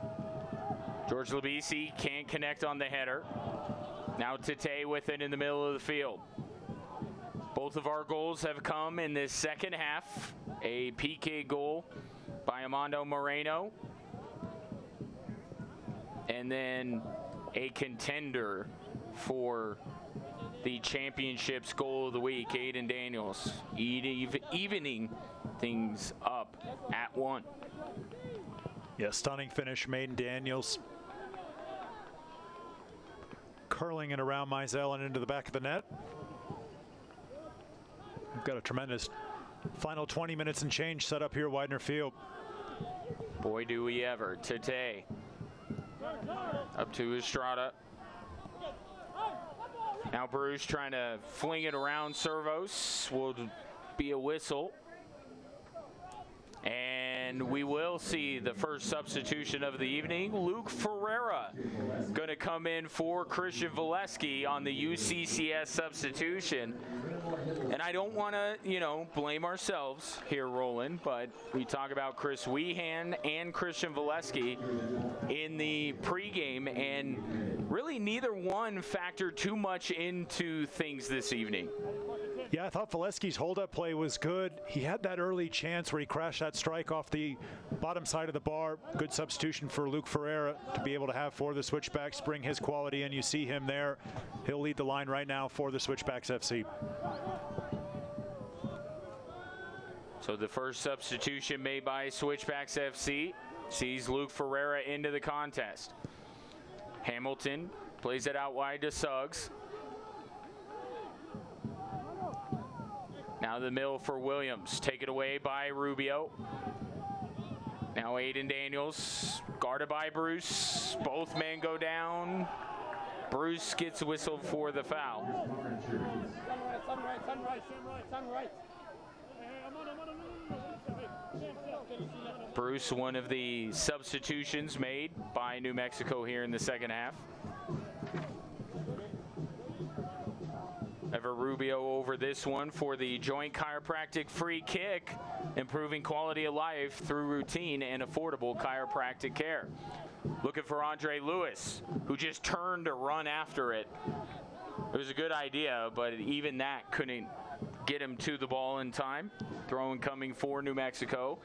George Labisi can't connect on the header. Now Tate with it in the middle of the field. Both of our goals have come in this second half. A PK goal by Amando Moreno. And then a contender for the championship's goal of the week, Aiden Daniels, evening things up at 1. Yeah, stunning finish, Aiden Daniels. Curling it around Mizell and into the back of the net. We've got a tremendous final 20 minutes and change set up here, Widener Field. Boy, do we ever. Tate up to Estrada. Now Bruce trying to fling it around Servos. Will be a whistle. And we will see the first substitution of the evening. Luke Ferreira going to come in for Christian Valesky on the UCCS substitution. And I don't want to, blame ourselves here, Roland, but we talk about Chris Weehan and Christian Valesky in the pregame, and really neither one factored too much into things this evening. Yeah, I thought Valesky's hold-up play was good. He had that early chance where he crashed that strike off the bottom side of the bar. Good substitution for Luke Ferreira to be able to have for the Switchbacks, bring his quality in. You see him there. He'll lead the line right now for the Switchbacks FC. So the first substitution made by Switchbacks FC sees Luke Ferreira into the contest. Hamilton plays it out wide to Suggs. Now the middle for Williams. Take it away by Rubio. Now Aiden Daniels, guarded by Bruce. Both men go down. Bruce gets whistled for the foul. Bruce, one of the substitutions made by New Mexico here in the second half. Ever Rubio over this one for the joint chiropractic free kick, improving quality of life through routine and affordable chiropractic care. Looking for Andre Lewis, who just turned to run after it. It was a good idea, but even that couldn't get him to the ball in time. Throwing coming for New Mexico.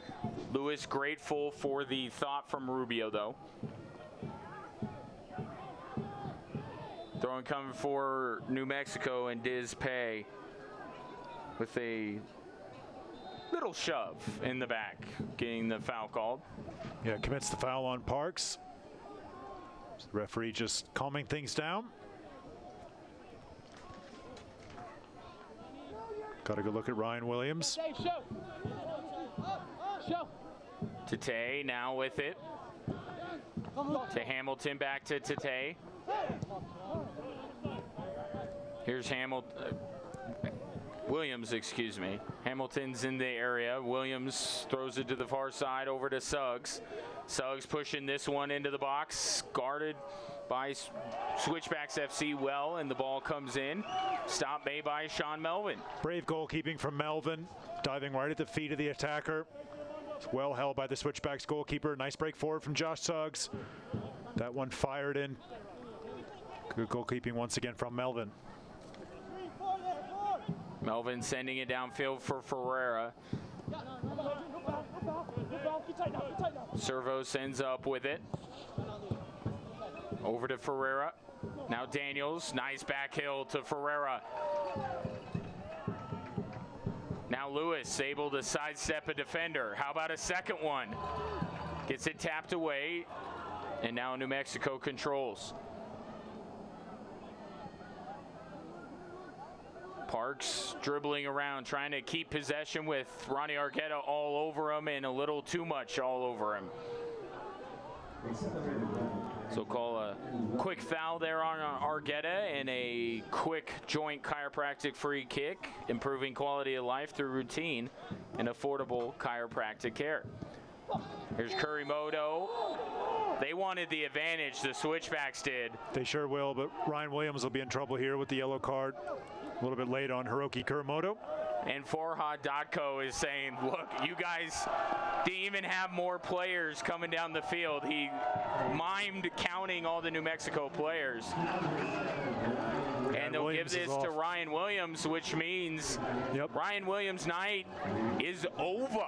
Lewis grateful for the thought from Rubio, though. Throwing coming for New Mexico, and Diz Pay with a little shove in the back, getting the foul called. Yeah, commits the foul on Parks. So the referee just calming things down. Got a good look at Ryan Williams. Tate now with it. To Hamilton, back to Tate. Here's Williams, excuse me. Hamilton's in the area. Williams throws it to the far side over to Suggs. Suggs pushing this one into the box. Guarded by Switchbacks FC well, and the ball comes in. Stop made by Sean Melvin. Brave goalkeeping from Melvin. Diving right at the feet of the attacker. It's well held by the Switchbacks goalkeeper. Nice break forward from Josh Suggs. That one fired in. Good goalkeeping once again from Melvin. Melvin sending it downfield for Ferreira. Servo sends up with it. Over to Ferreira. Now Daniels. Nice back heel to Ferreira. Now Lewis able to sidestep a defender. How about a second one? Gets it tapped away. And now New Mexico controls. Parks dribbling around, trying to keep possession with Ronnie Argueta all over him, and a little too much all over him. So call a quick foul there on Argueta and a quick joint chiropractic free kick, improving quality of life through routine and affordable chiropractic care. Here's Kurimoto. They wanted the advantage, the Switchbacks did. They sure will, but Ryan Williams will be in trouble here with the yellow card. A little bit late on Hiroki Kurimoto. And Farhad Dotko is saying, look, you guys didn't even have more players coming down the field. He mimed counting all the New Mexico players. And they'll give this to Ryan Williams, which means Ryan Williams' night is over.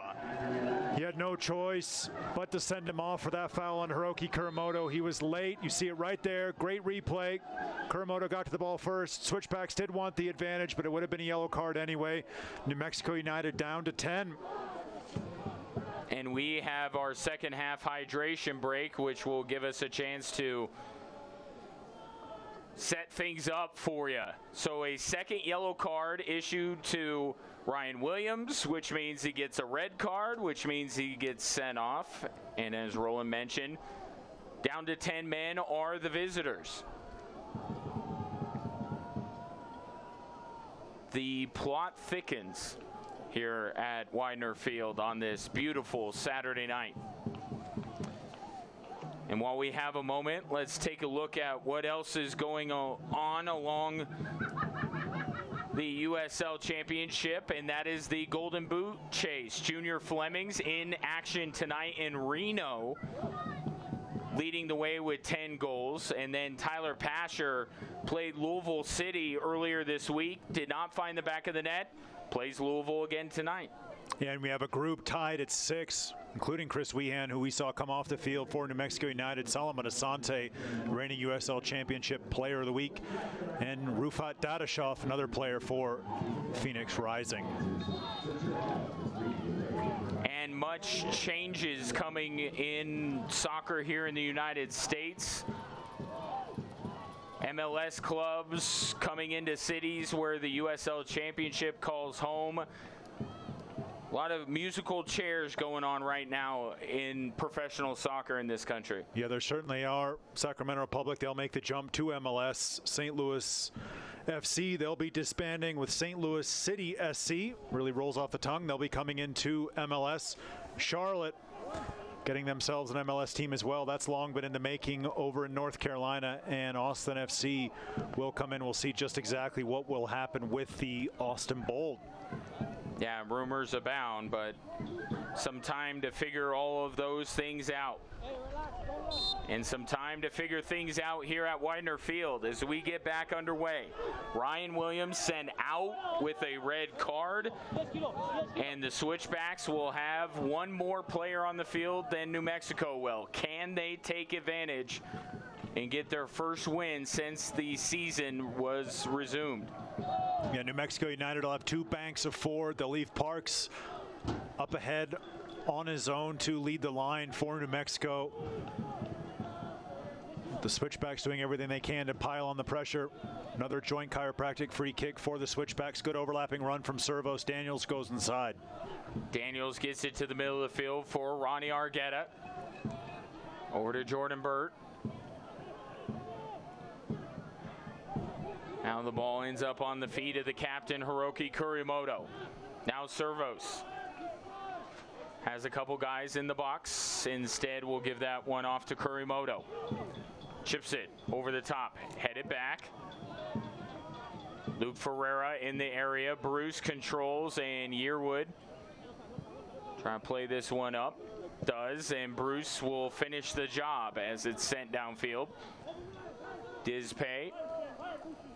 He had no choice but to send him off for that foul on Hiroki Kurimoto. He was late. You see it right there. Great replay. Kurimoto got to the ball first. Switchbacks did want the advantage, but it would have been a yellow card anyway. New Mexico United down to 10. And we have our second half hydration break, which will give us a chance to set things up for you. So a second yellow card issued to Ryan Williams, which means he gets a red card, which means he gets sent off. And as Roland mentioned, down to 10 men are the visitors. The plot thickens here at Widener Field on this beautiful Saturday night. And while we have a moment, let's take a look at what else is going on along the USL Championship, and that is the Golden Boot Chase. Junior Flemings in action tonight in Reno, leading the way with 10 goals. And then Tyler Pasher played Louisville City earlier this week, did not find the back of the net, plays Louisville again tonight. Yeah, and we have a group tied at 6, including Chris Wehan, who we saw come off the field for New Mexico United, Solomon Asante, reigning USL Championship Player of the Week, and Rufat Dadashov, another player for Phoenix Rising. much changes coming in soccer here in the United States. MLS clubs coming into cities where the USL Championship calls home. A lot of musical chairs going on right now in professional soccer in this country. Yeah, there certainly are. Sacramento Republic, they'll make the jump to MLS. St. Louis FC, they'll be disbanding with St. Louis City SC. Really rolls off the tongue. They'll be coming into MLS. Charlotte getting themselves an MLS team as well. That's long been in the making over in North Carolina. And Austin FC will come in. We'll see just exactly what will happen with the Austin Bold. Yeah, rumors abound, but some time to figure all of those things out. And some time to figure things out here at Widener Field as we get back underway. Ryan Williams sent out with a red card, and the Switchbacks will have one more player on the field than New Mexico will. Can they take advantage and get their first win since the season was resumed? Yeah, New Mexico United will have 2 banks of 4. They'll leave Parks up ahead on his own to lead the line for New Mexico. The Switchbacks doing everything they can to pile on the pressure. Another joint chiropractic free kick for the Switchbacks. Good overlapping run from Servos. Daniels goes inside. Daniels gets it to the middle of the field for Ronnie Argueta. Over to Jordan Burt. Now the ball ends up on the feet of the captain, Hiroki Kurimoto. Now Servos has a couple guys in the box. Instead, we'll give that one off to Kurimoto. Chips it over the top, headed back. Luke Ferreira in the area. Bruce controls, and Yearwood trying to play this one up. Does, and Bruce will finish the job as it's sent downfield. Dizpay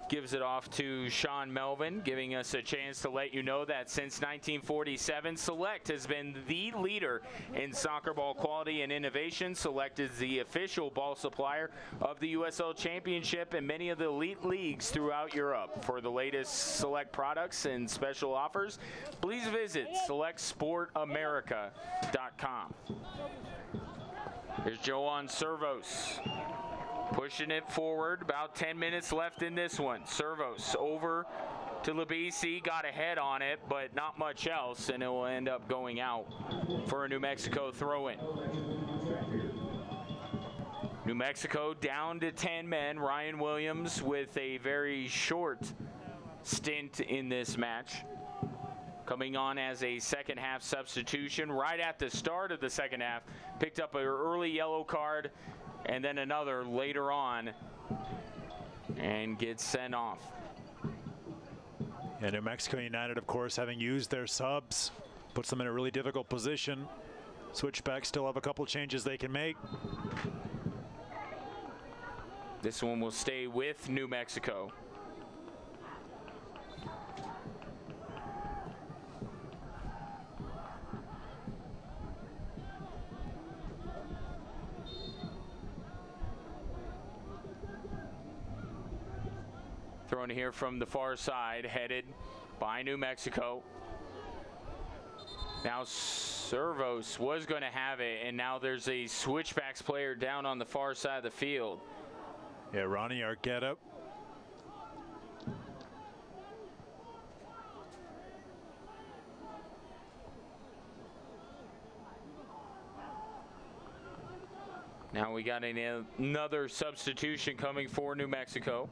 gives it off to Sean Melvin, giving us a chance to let you know that since 1947, Select has been the leader in soccer ball quality and innovation. Select is the official ball supplier of the USL Championship and many of the elite leagues throughout Europe. For the latest Select products and special offers, please visit selectsportamerica.com. Here's Joan Servos. Pushing it forward, about 10 minutes left in this one. Servos over to Labisi, got a head on it, but not much else, and it will end up going out for a New Mexico throw-in. New Mexico down to 10 men. Ryan Williams with a very short stint in this match. Coming on as a second half substitution right at the start of the second half. Picked up an early yellow card and then another later on and gets sent off. Yeah, New Mexico United, of course, having used their subs, puts them in a really difficult position. Switchbacks still have a couple changes they can make. This one will stay with New Mexico. Thrown here from the far side, headed by New Mexico. Now Servos was going to have it, and now there's a Switchbacks player down on the far side of the field. Yeah, Ronnie Argueta. Now we got another substitution coming for New Mexico.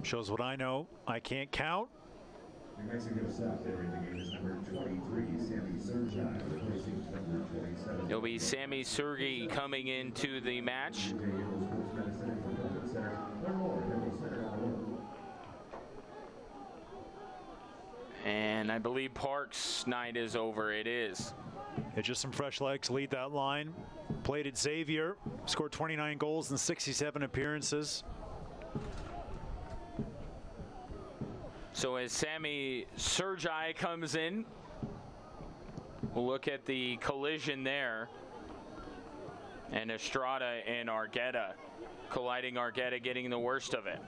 Shows what I know. I can't count. New Mexico South everything is number 23, Sammy Sergi, replacing number 27. It'll be Sammy Sergi coming into the match. And I believe Parks' night is over. It is. Yeah, just some fresh legs lead that line. Played at Xavier, scored 29 goals in 67 appearances. So as Sammy Sergi comes in, we'll look at the collision there. And Estrada and Argueta colliding, Argueta getting the worst of it.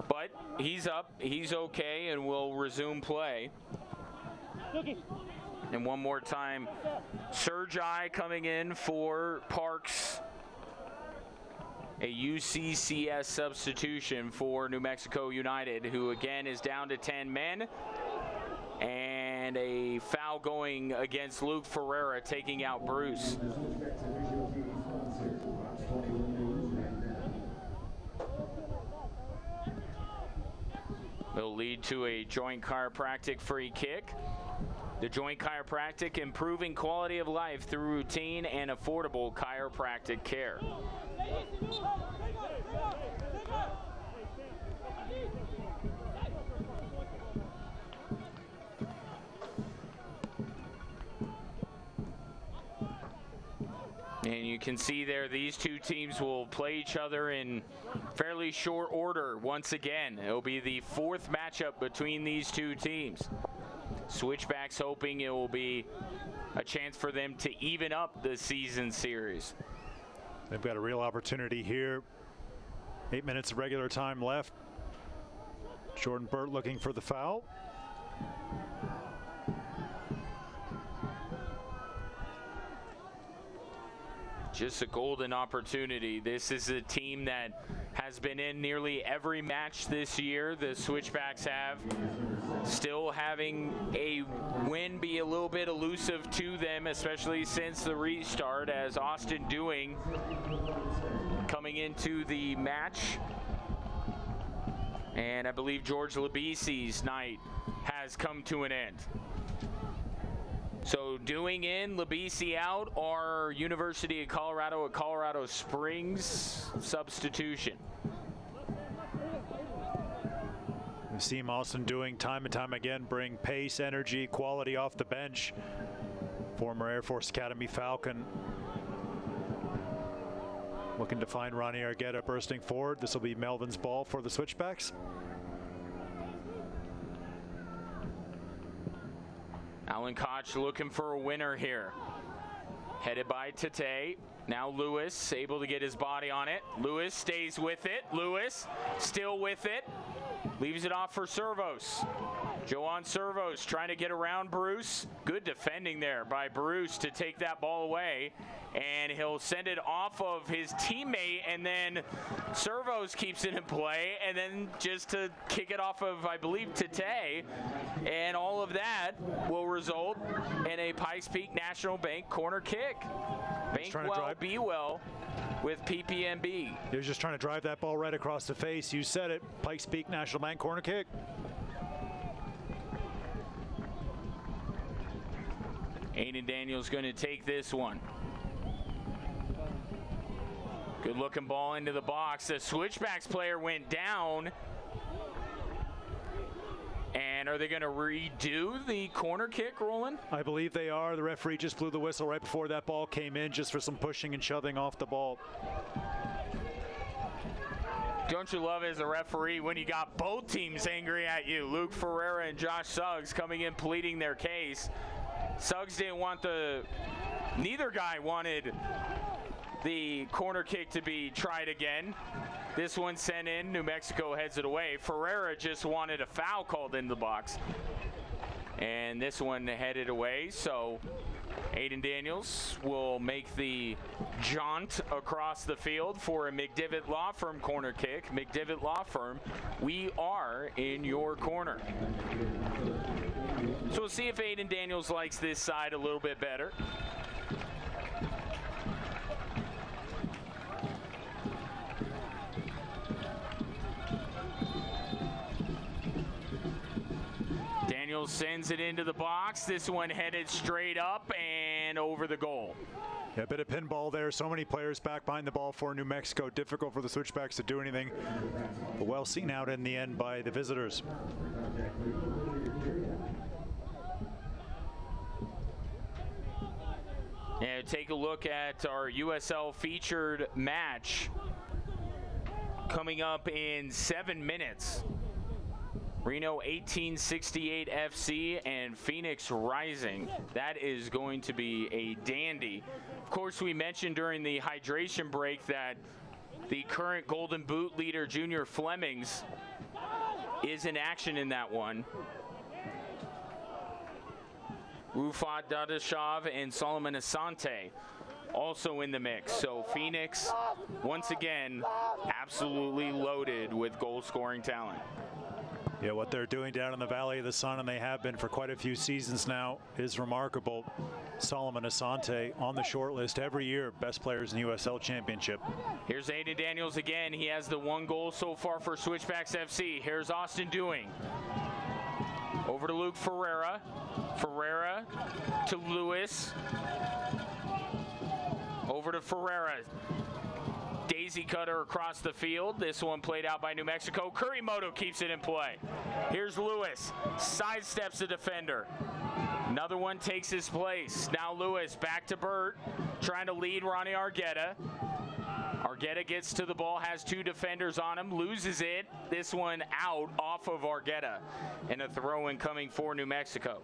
But he's up, he's okay, and we'll resume play. And one more time, Sergi coming in for Parks. A UCCS substitution for New Mexico United, who again is down to 10 men. And a foul going against Luke Ferreira, taking out Bruce. It'll lead to a joint chiropractic free kick. The joint chiropractic, improving quality of life through routine and affordable chiropractic care. And you can see there, these two teams will play each other in fairly short order once again. It'll be the fourth matchup between these two teams. Switchbacks hoping it will be a chance for them to even up the season series. They've got a real opportunity here. 8 minutes of regular time left. Jordan Burt looking for the foul. Just a golden opportunity. This is a team that has been in nearly every match this year. The Switchbacks have. Still having a win be a little bit elusive to them, especially since the restart, as Austin Dewing coming into the match. And I believe George Labisi's night has come to an end. So Dewing in, Labisi out, or University of Colorado at Colorado Springs substitution. We've seen Austin Dewing time and time again bring pace, energy, quality off the bench. Former Air Force Academy Falcon. Looking to find Ronnie Argueta bursting forward. This will be Melvin's ball for the Switchbacks. Alan Koch looking for a winner here. Headed by Tate. Now Lewis able to get his body on it. Lewis stays with it. Lewis still with it. Leaves it off for Servos. Joan Servos trying to get around Bruce. Good defending there by Bruce to take that ball away. And he'll send it off of his teammate, and then Servos keeps it in play, and then just to kick it off of, I believe, Tate. And all of that will result in a Pikes Peak National Bank corner kick. Bank well, be well with PPMB. He was just trying to drive that ball right across the face. You said it, Pikes Peak National Bank corner kick. Aiden Daniels going to take this one. Good looking ball into the box. The Switchbacks player went down. And are they going to redo the corner kick, Roland? I believe they are. The referee just blew the whistle right before that ball came in, just for some pushing and shoving off the ball. Don't you love as a referee when you got both teams angry at you? Luke Ferreira and Josh Suggs coming in pleading their case. Suggs didn't want neither guy wanted the corner kick to be tried again. This one sent in, New Mexico heads it away. Ferreira just wanted a foul called in the box. And this one headed away, so Aiden Daniels will make the jaunt across the field for a McDivitt Law Firm corner kick. McDivitt Law Firm, we are in your corner. So we'll see if Aiden Daniels likes this side a little bit better. Daniels sends it into the box. This one headed straight up and over the goal. Yeah, a bit of pinball there. So many players back behind the ball for New Mexico. Difficult for the Switchbacks to do anything. But well seen out in the end by the visitors. And take a look at our USL featured match coming up in 7 minutes. Reno 1868 FC and Phoenix Rising. That is going to be a dandy. Of course, we mentioned during the hydration break that the current Golden Boot leader, Junior Flemings, is in action in that one. Rufat Dadashov and Solomon Asante also in the mix. So Phoenix, once again, absolutely loaded with goal-scoring talent. Yeah, what they're doing down in the Valley of the Sun, and they have been for quite a few seasons now, is remarkable. Solomon Asante on the short list every year, best players in the USL Championship. Here's Aiden Daniels again. He has the 1 goal so far for Switchbacks FC. Here's Austin Dewing. Over to Luke Ferreira. Ferreira to Lewis. Over to Ferreira. Daisy cutter across the field. This one played out by New Mexico. Kurimoto keeps it in play. Here's Lewis. Sidesteps the defender. Another one takes his place. Now Lewis back to Burt. Trying to lead Ronnie Argueta. Argueta gets to the ball, has 2 defenders on him, loses it. This one out off of Argueta. And a throw-in coming for New Mexico.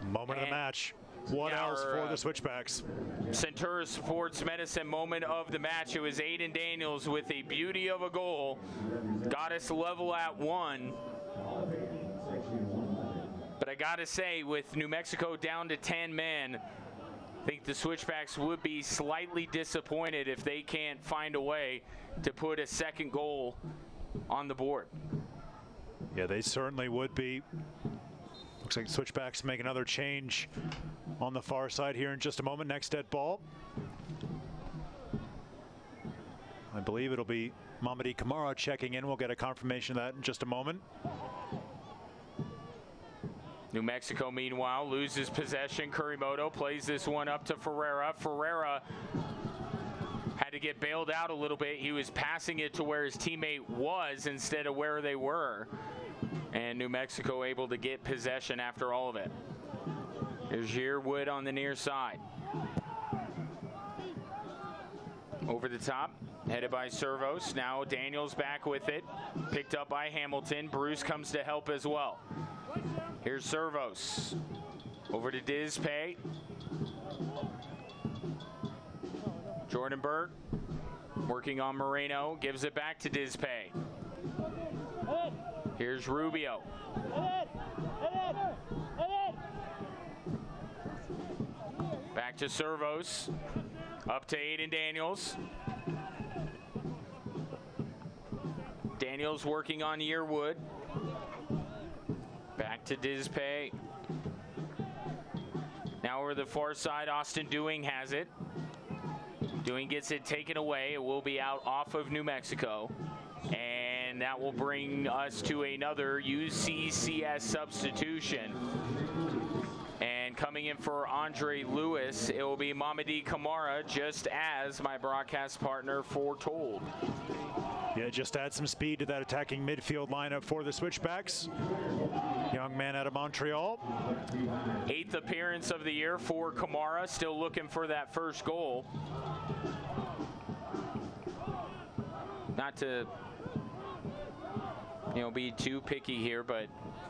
Moment of the match. What else for the Switchbacks? Centura Sports Medicine moment of the match. It was Aiden Daniels with a beauty of a goal. Got us level at 1. But I got to say, with New Mexico down to 10 men, I think the Switchbacks would be slightly disappointed if they can't find a way to put a second goal on the board. Yeah, they certainly would be. Looks like Switchbacks make another change on the far side here in just a moment. Next dead ball. I believe it'll be Mamadi Kamara checking in. We'll get a confirmation of that in just a moment. New Mexico, meanwhile, loses possession. Kurimoto plays this one up to Ferreira. Ferreira had to get bailed out a little bit. He was passing it to where his teammate was instead of where they were. And New Mexico able to get possession after all of it. There's Yearwood on the near side. Over the top, headed by Servos. Now Daniels back with it. Picked up by Hamilton. Bruce comes to help as well. Here's Servos. Over to Dizpay. Jordan Burt working on Moreno. Gives it back to Dizpay. Here's Rubio. Back to Servos. Up to Aiden Daniels. Daniels working on Yearwood. Back to Dizpay. Now over the far side, Austin Dewing has it. Dewing gets it taken away. It will be out off of New Mexico. And that will bring us to another UCCS substitution. And coming in for Andre Lewis, it will be Mamadi Kamara, just as my broadcast partner foretold. Yeah, just add some speed to that attacking midfield lineup for the Switchbacks. Young man out of Montreal. 8th appearance of the year for Kamara, still looking for that first goal. Not to, be too picky here, but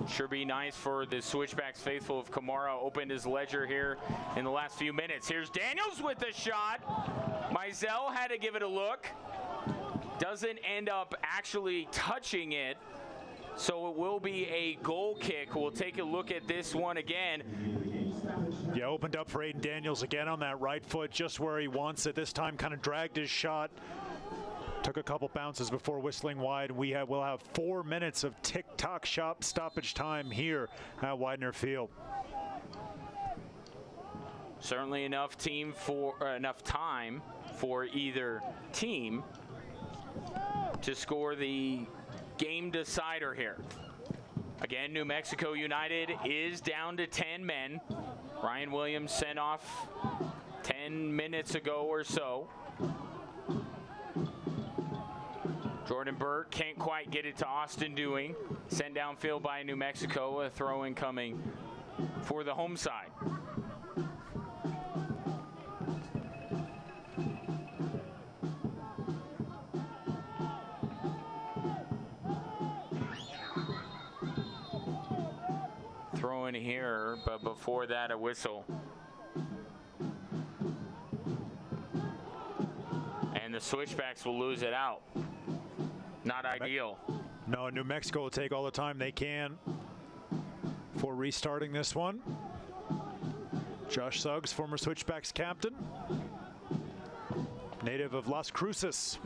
sure be nice for the Switchbacks faithful if Kamara opened his ledger here in the last few minutes. Here's Daniels with the shot. Mizell had to give it a look. Doesn't end up actually touching it, so it will be a goal kick. We'll take a look at this one again. Yeah, opened up for Aiden Daniels again on that right foot, just where he wants it. This time kind of dragged his shot. Took a couple bounces before whistling wide. We'll have 4 minutes of tick-tock stoppage time here at Widener Field. Certainly enough time for either team to score the game decider here. Again, New Mexico United is down to 10 men. Ryan Williams sent off 10 minutes ago or so. Jordan Burt can't quite get it to Austin Dewing. Sent downfield by New Mexico. A throw-in coming for the home side. Throw in here, but before that, a whistle. And the Switchbacks will lose it out. Not ideal. No, New Mexico will take all the time they can for restarting this one. Josh Suggs, former Switchbacks captain, native of Las Cruces.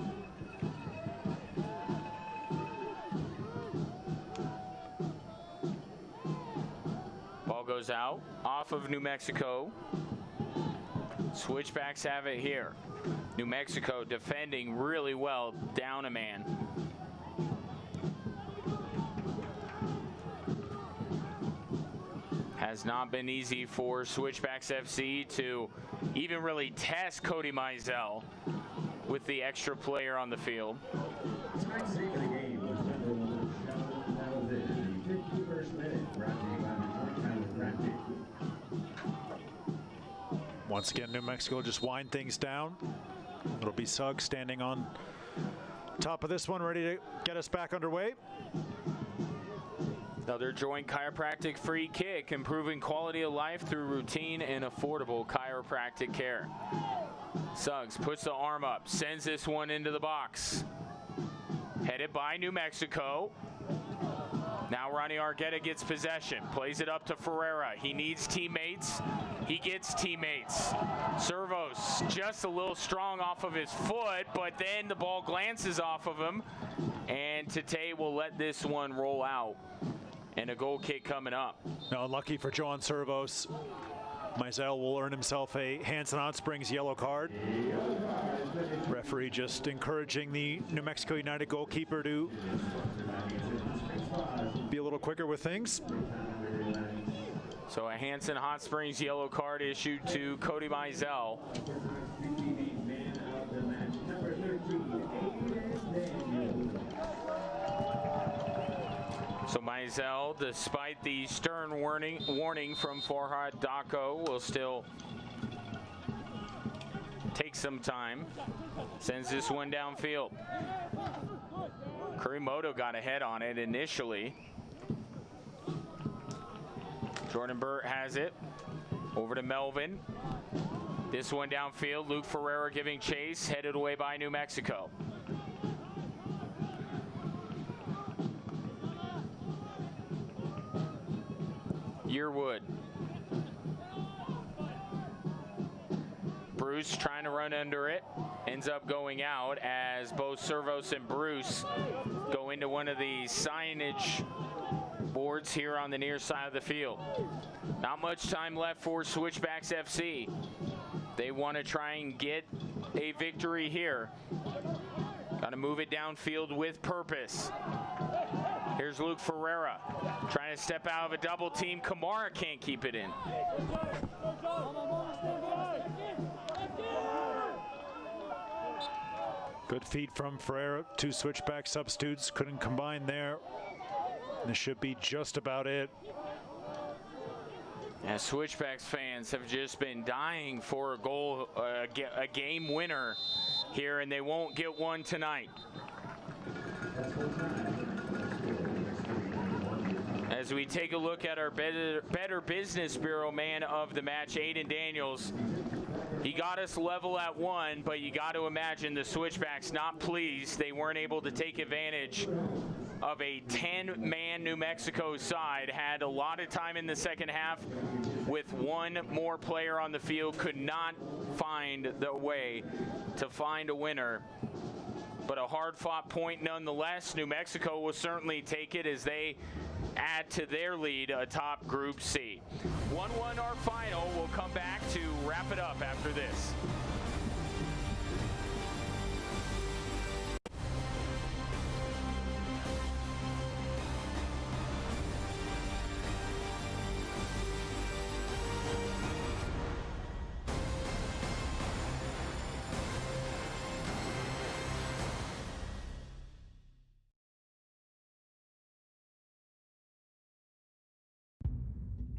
Ball goes out off of New Mexico. Switchbacks have it here. New Mexico defending really well, down a man. Has not been easy for Switchbacks FC to even really test Cody Mizell with the extra player on the field. Tonight's save of the game was number 1, Shallow Melvin, in the 51st minute, brought to you by the Joint Time with DraftKings. Once again, New Mexico just wind things down. It'll be Suggs standing on top of this one, ready to get us back underway. Another joint chiropractic free kick, improving quality of life through routine and affordable chiropractic care. Suggs puts the arm up, sends this one into the box. Headed by New Mexico. Now Ronnie Argueta gets possession, plays it up to Ferreira. He needs teammates. He gets teammates. Servos just a little strong off of his foot, but then the ball glances off of him. And Tate will let this one roll out. And a goal kick coming up. Now, unlucky for John Servos. Mizell will earn himself a Hanson Hot Springs yellow card. Referee just encouraging the New Mexico United goalkeeper to be a little quicker with things. So a Hanson Hot Springs yellow card issued to Cody Mizell. So Mizell, despite the stern warning from Farhad Dako, will still take some time. Sends this one downfield. Kurimoto got ahead on it initially. Jordan Burt has it. Over to Melvin. This one downfield. Luke Ferreira giving chase, headed away by New Mexico. Yearwood. Bruce trying to run under it. Ends up going out as both Servos and Bruce go into one of the signage boards here on the near side of the field. Not much time left for Switchbacks FC. They want to try and get a victory here. Got to move it downfield with purpose. Here's Luke Ferreira trying to step out of a double team. Kamara can't keep it in. Good feed from Ferreira. Two Switchback substitutes couldn't combine there. This should be just about it. And Switchbacks fans have just been dying for a goal, a game winner here, and they won't get one tonight. As we take a look at our Better Business Bureau man of the match, Aiden Daniels. He got us level at 1, but you got to imagine the Switchbacks not pleased. They weren't able to take advantage of a 10-man New Mexico side. Had a lot of time in the second half with one more player on the field. Could not find the way to find a winner. But a hard-fought point nonetheless. New Mexico will certainly take it as they add to their lead atop Group C. 1-1 our final. We'll come back to wrap it up after this.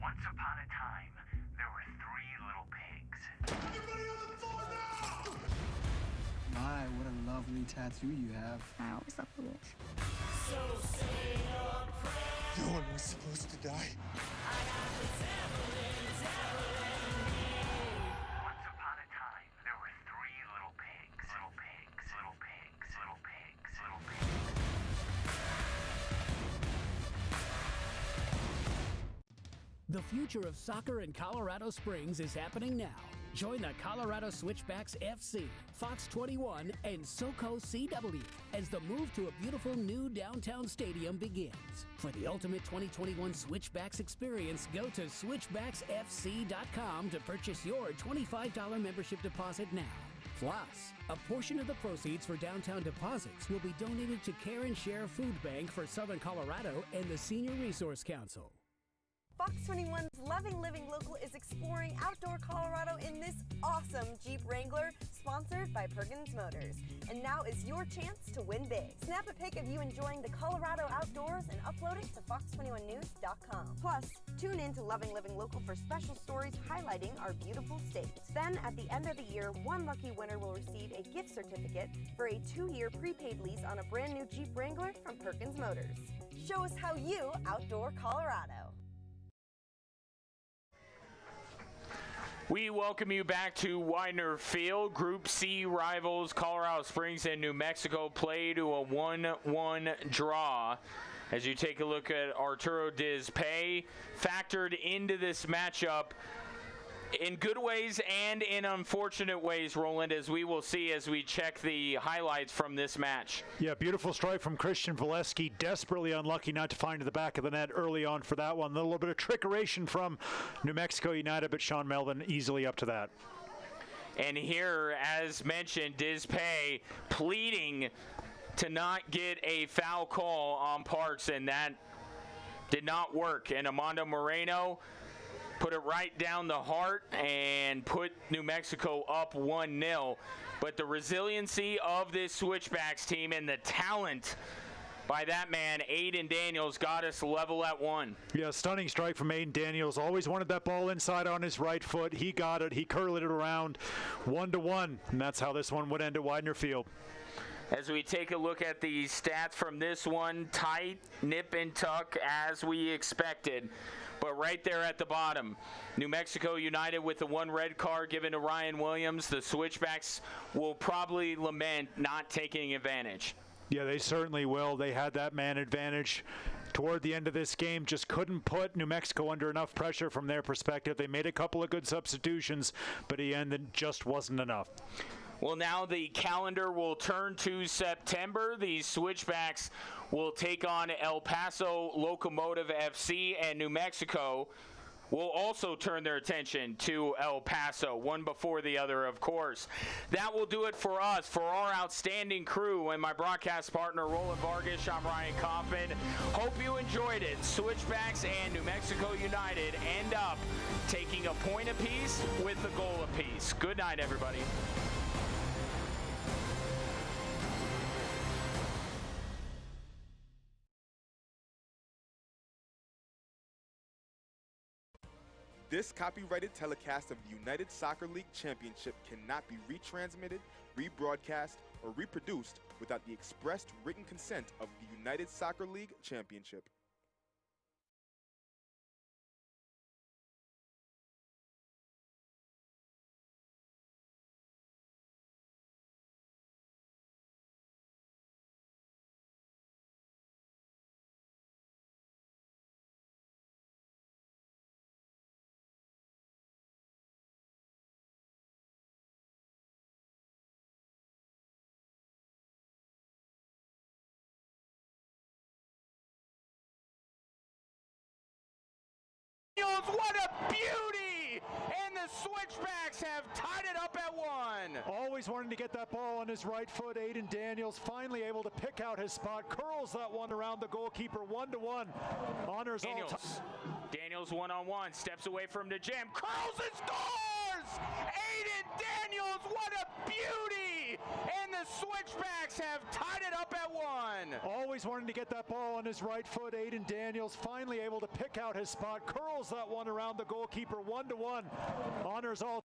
Once upon a time, there were 3 little pigs. Everybody on the floor now! My, what a lovely tattoo you have. I always love the wolf. So say your prayers. No one was supposed to die. Once upon a time, there were 3 little pigs. Little pigs, little pigs, little pigs, little pigs. future of soccer in Colorado Springs is happening now. Join the Colorado Switchbacks FC, Fox 21, and SoCo CW as the move to a beautiful new downtown stadium begins. For the ultimate 2021 Switchbacks experience, go to switchbacksfc.com to purchase your $25 membership deposit now. Plus, a portion of the proceeds for downtown deposits will be donated to Care and Share Food Bank for Southern Colorado and the Senior Resource Council. Fox 21's Loving Living Local is exploring outdoor Colorado in this awesome Jeep Wrangler, sponsored by Perkins Motors. And now is your chance to win big. Snap a pic of you enjoying the Colorado outdoors and upload it to fox21news.com. Plus, tune in to Loving Living Local for special stories highlighting our beautiful state. Then, at the end of the year, one lucky winner will receive a gift certificate for a 2-year prepaid lease on a brand new Jeep Wrangler from Perkins Motors. Show us how you outdoor Colorado. We welcome you back to Widener Field. Group C rivals Colorado Springs and New Mexico play to a 1-1 draw. As you take a look at Arturo Dizpay, factored into this matchup in good ways and in unfortunate ways, Roland, as we will see as we check the highlights from this match. Yeah, beautiful strike from Christian Valesky. Desperately unlucky not to find the back of the net early on for that one. A little bit of trickeration from New Mexico United, but Sean Melvin easily up to that. And here, as mentioned, Dizpay pleading to not get a foul call on Parks, and that did not work. And Amando Moreno put it right down the heart and put New Mexico up 1-0. But the resiliency of this Switchbacks team and the talent by that man, Aiden Daniels, got us level at 1. Yeah, stunning strike from Aiden Daniels. Always wanted that ball inside on his right foot. He got it. He curled it around 1-1. And that's how this one would end at Widener Field. As we take a look at the stats from this one, tight, nip and tuck as we expected. But right there at the bottom, New Mexico United with the 1 red card given to Ryan Williams. The Switchbacks will probably lament not taking advantage. Yeah, they certainly will. They had that man advantage toward the end of this game. Just couldn't put New Mexico under enough pressure from their perspective. They made a couple of good substitutions, but in the end, it just wasn't enough. Well, now the calendar will turn to September. The Switchbacks will take on El Paso Locomotive FC, and New Mexico will also turn their attention to El Paso, one before the other, of course. That will do it for us, for our outstanding crew and my broadcast partner, Roland Vargas. I'm Ryan Kaufman. Hope you enjoyed it. Switchbacks and New Mexico United end up taking a point apiece with the goal apiece. Good night, everybody. This copyrighted telecast of the United Soccer League Championship cannot be retransmitted, rebroadcast, or reproduced without the expressed written consent of the United Soccer League Championship. What a beauty! And the Switchbacks have tied it up at 1. Always wanting to get that ball on his right foot. Aiden Daniels finally able to pick out his spot. Curls that one around the goalkeeper. 1-1. Honors Daniels. all. Daniels one-on-one. Steps away from the jam. Curls and scores! Aiden Daniels, what a beauty! And the Switchbacks have tied it up at 1. Always wanting to get that ball on his right foot. Aiden Daniels finally able to pick out his spot. Curls that one around the goalkeeper. 1-1. Honors all.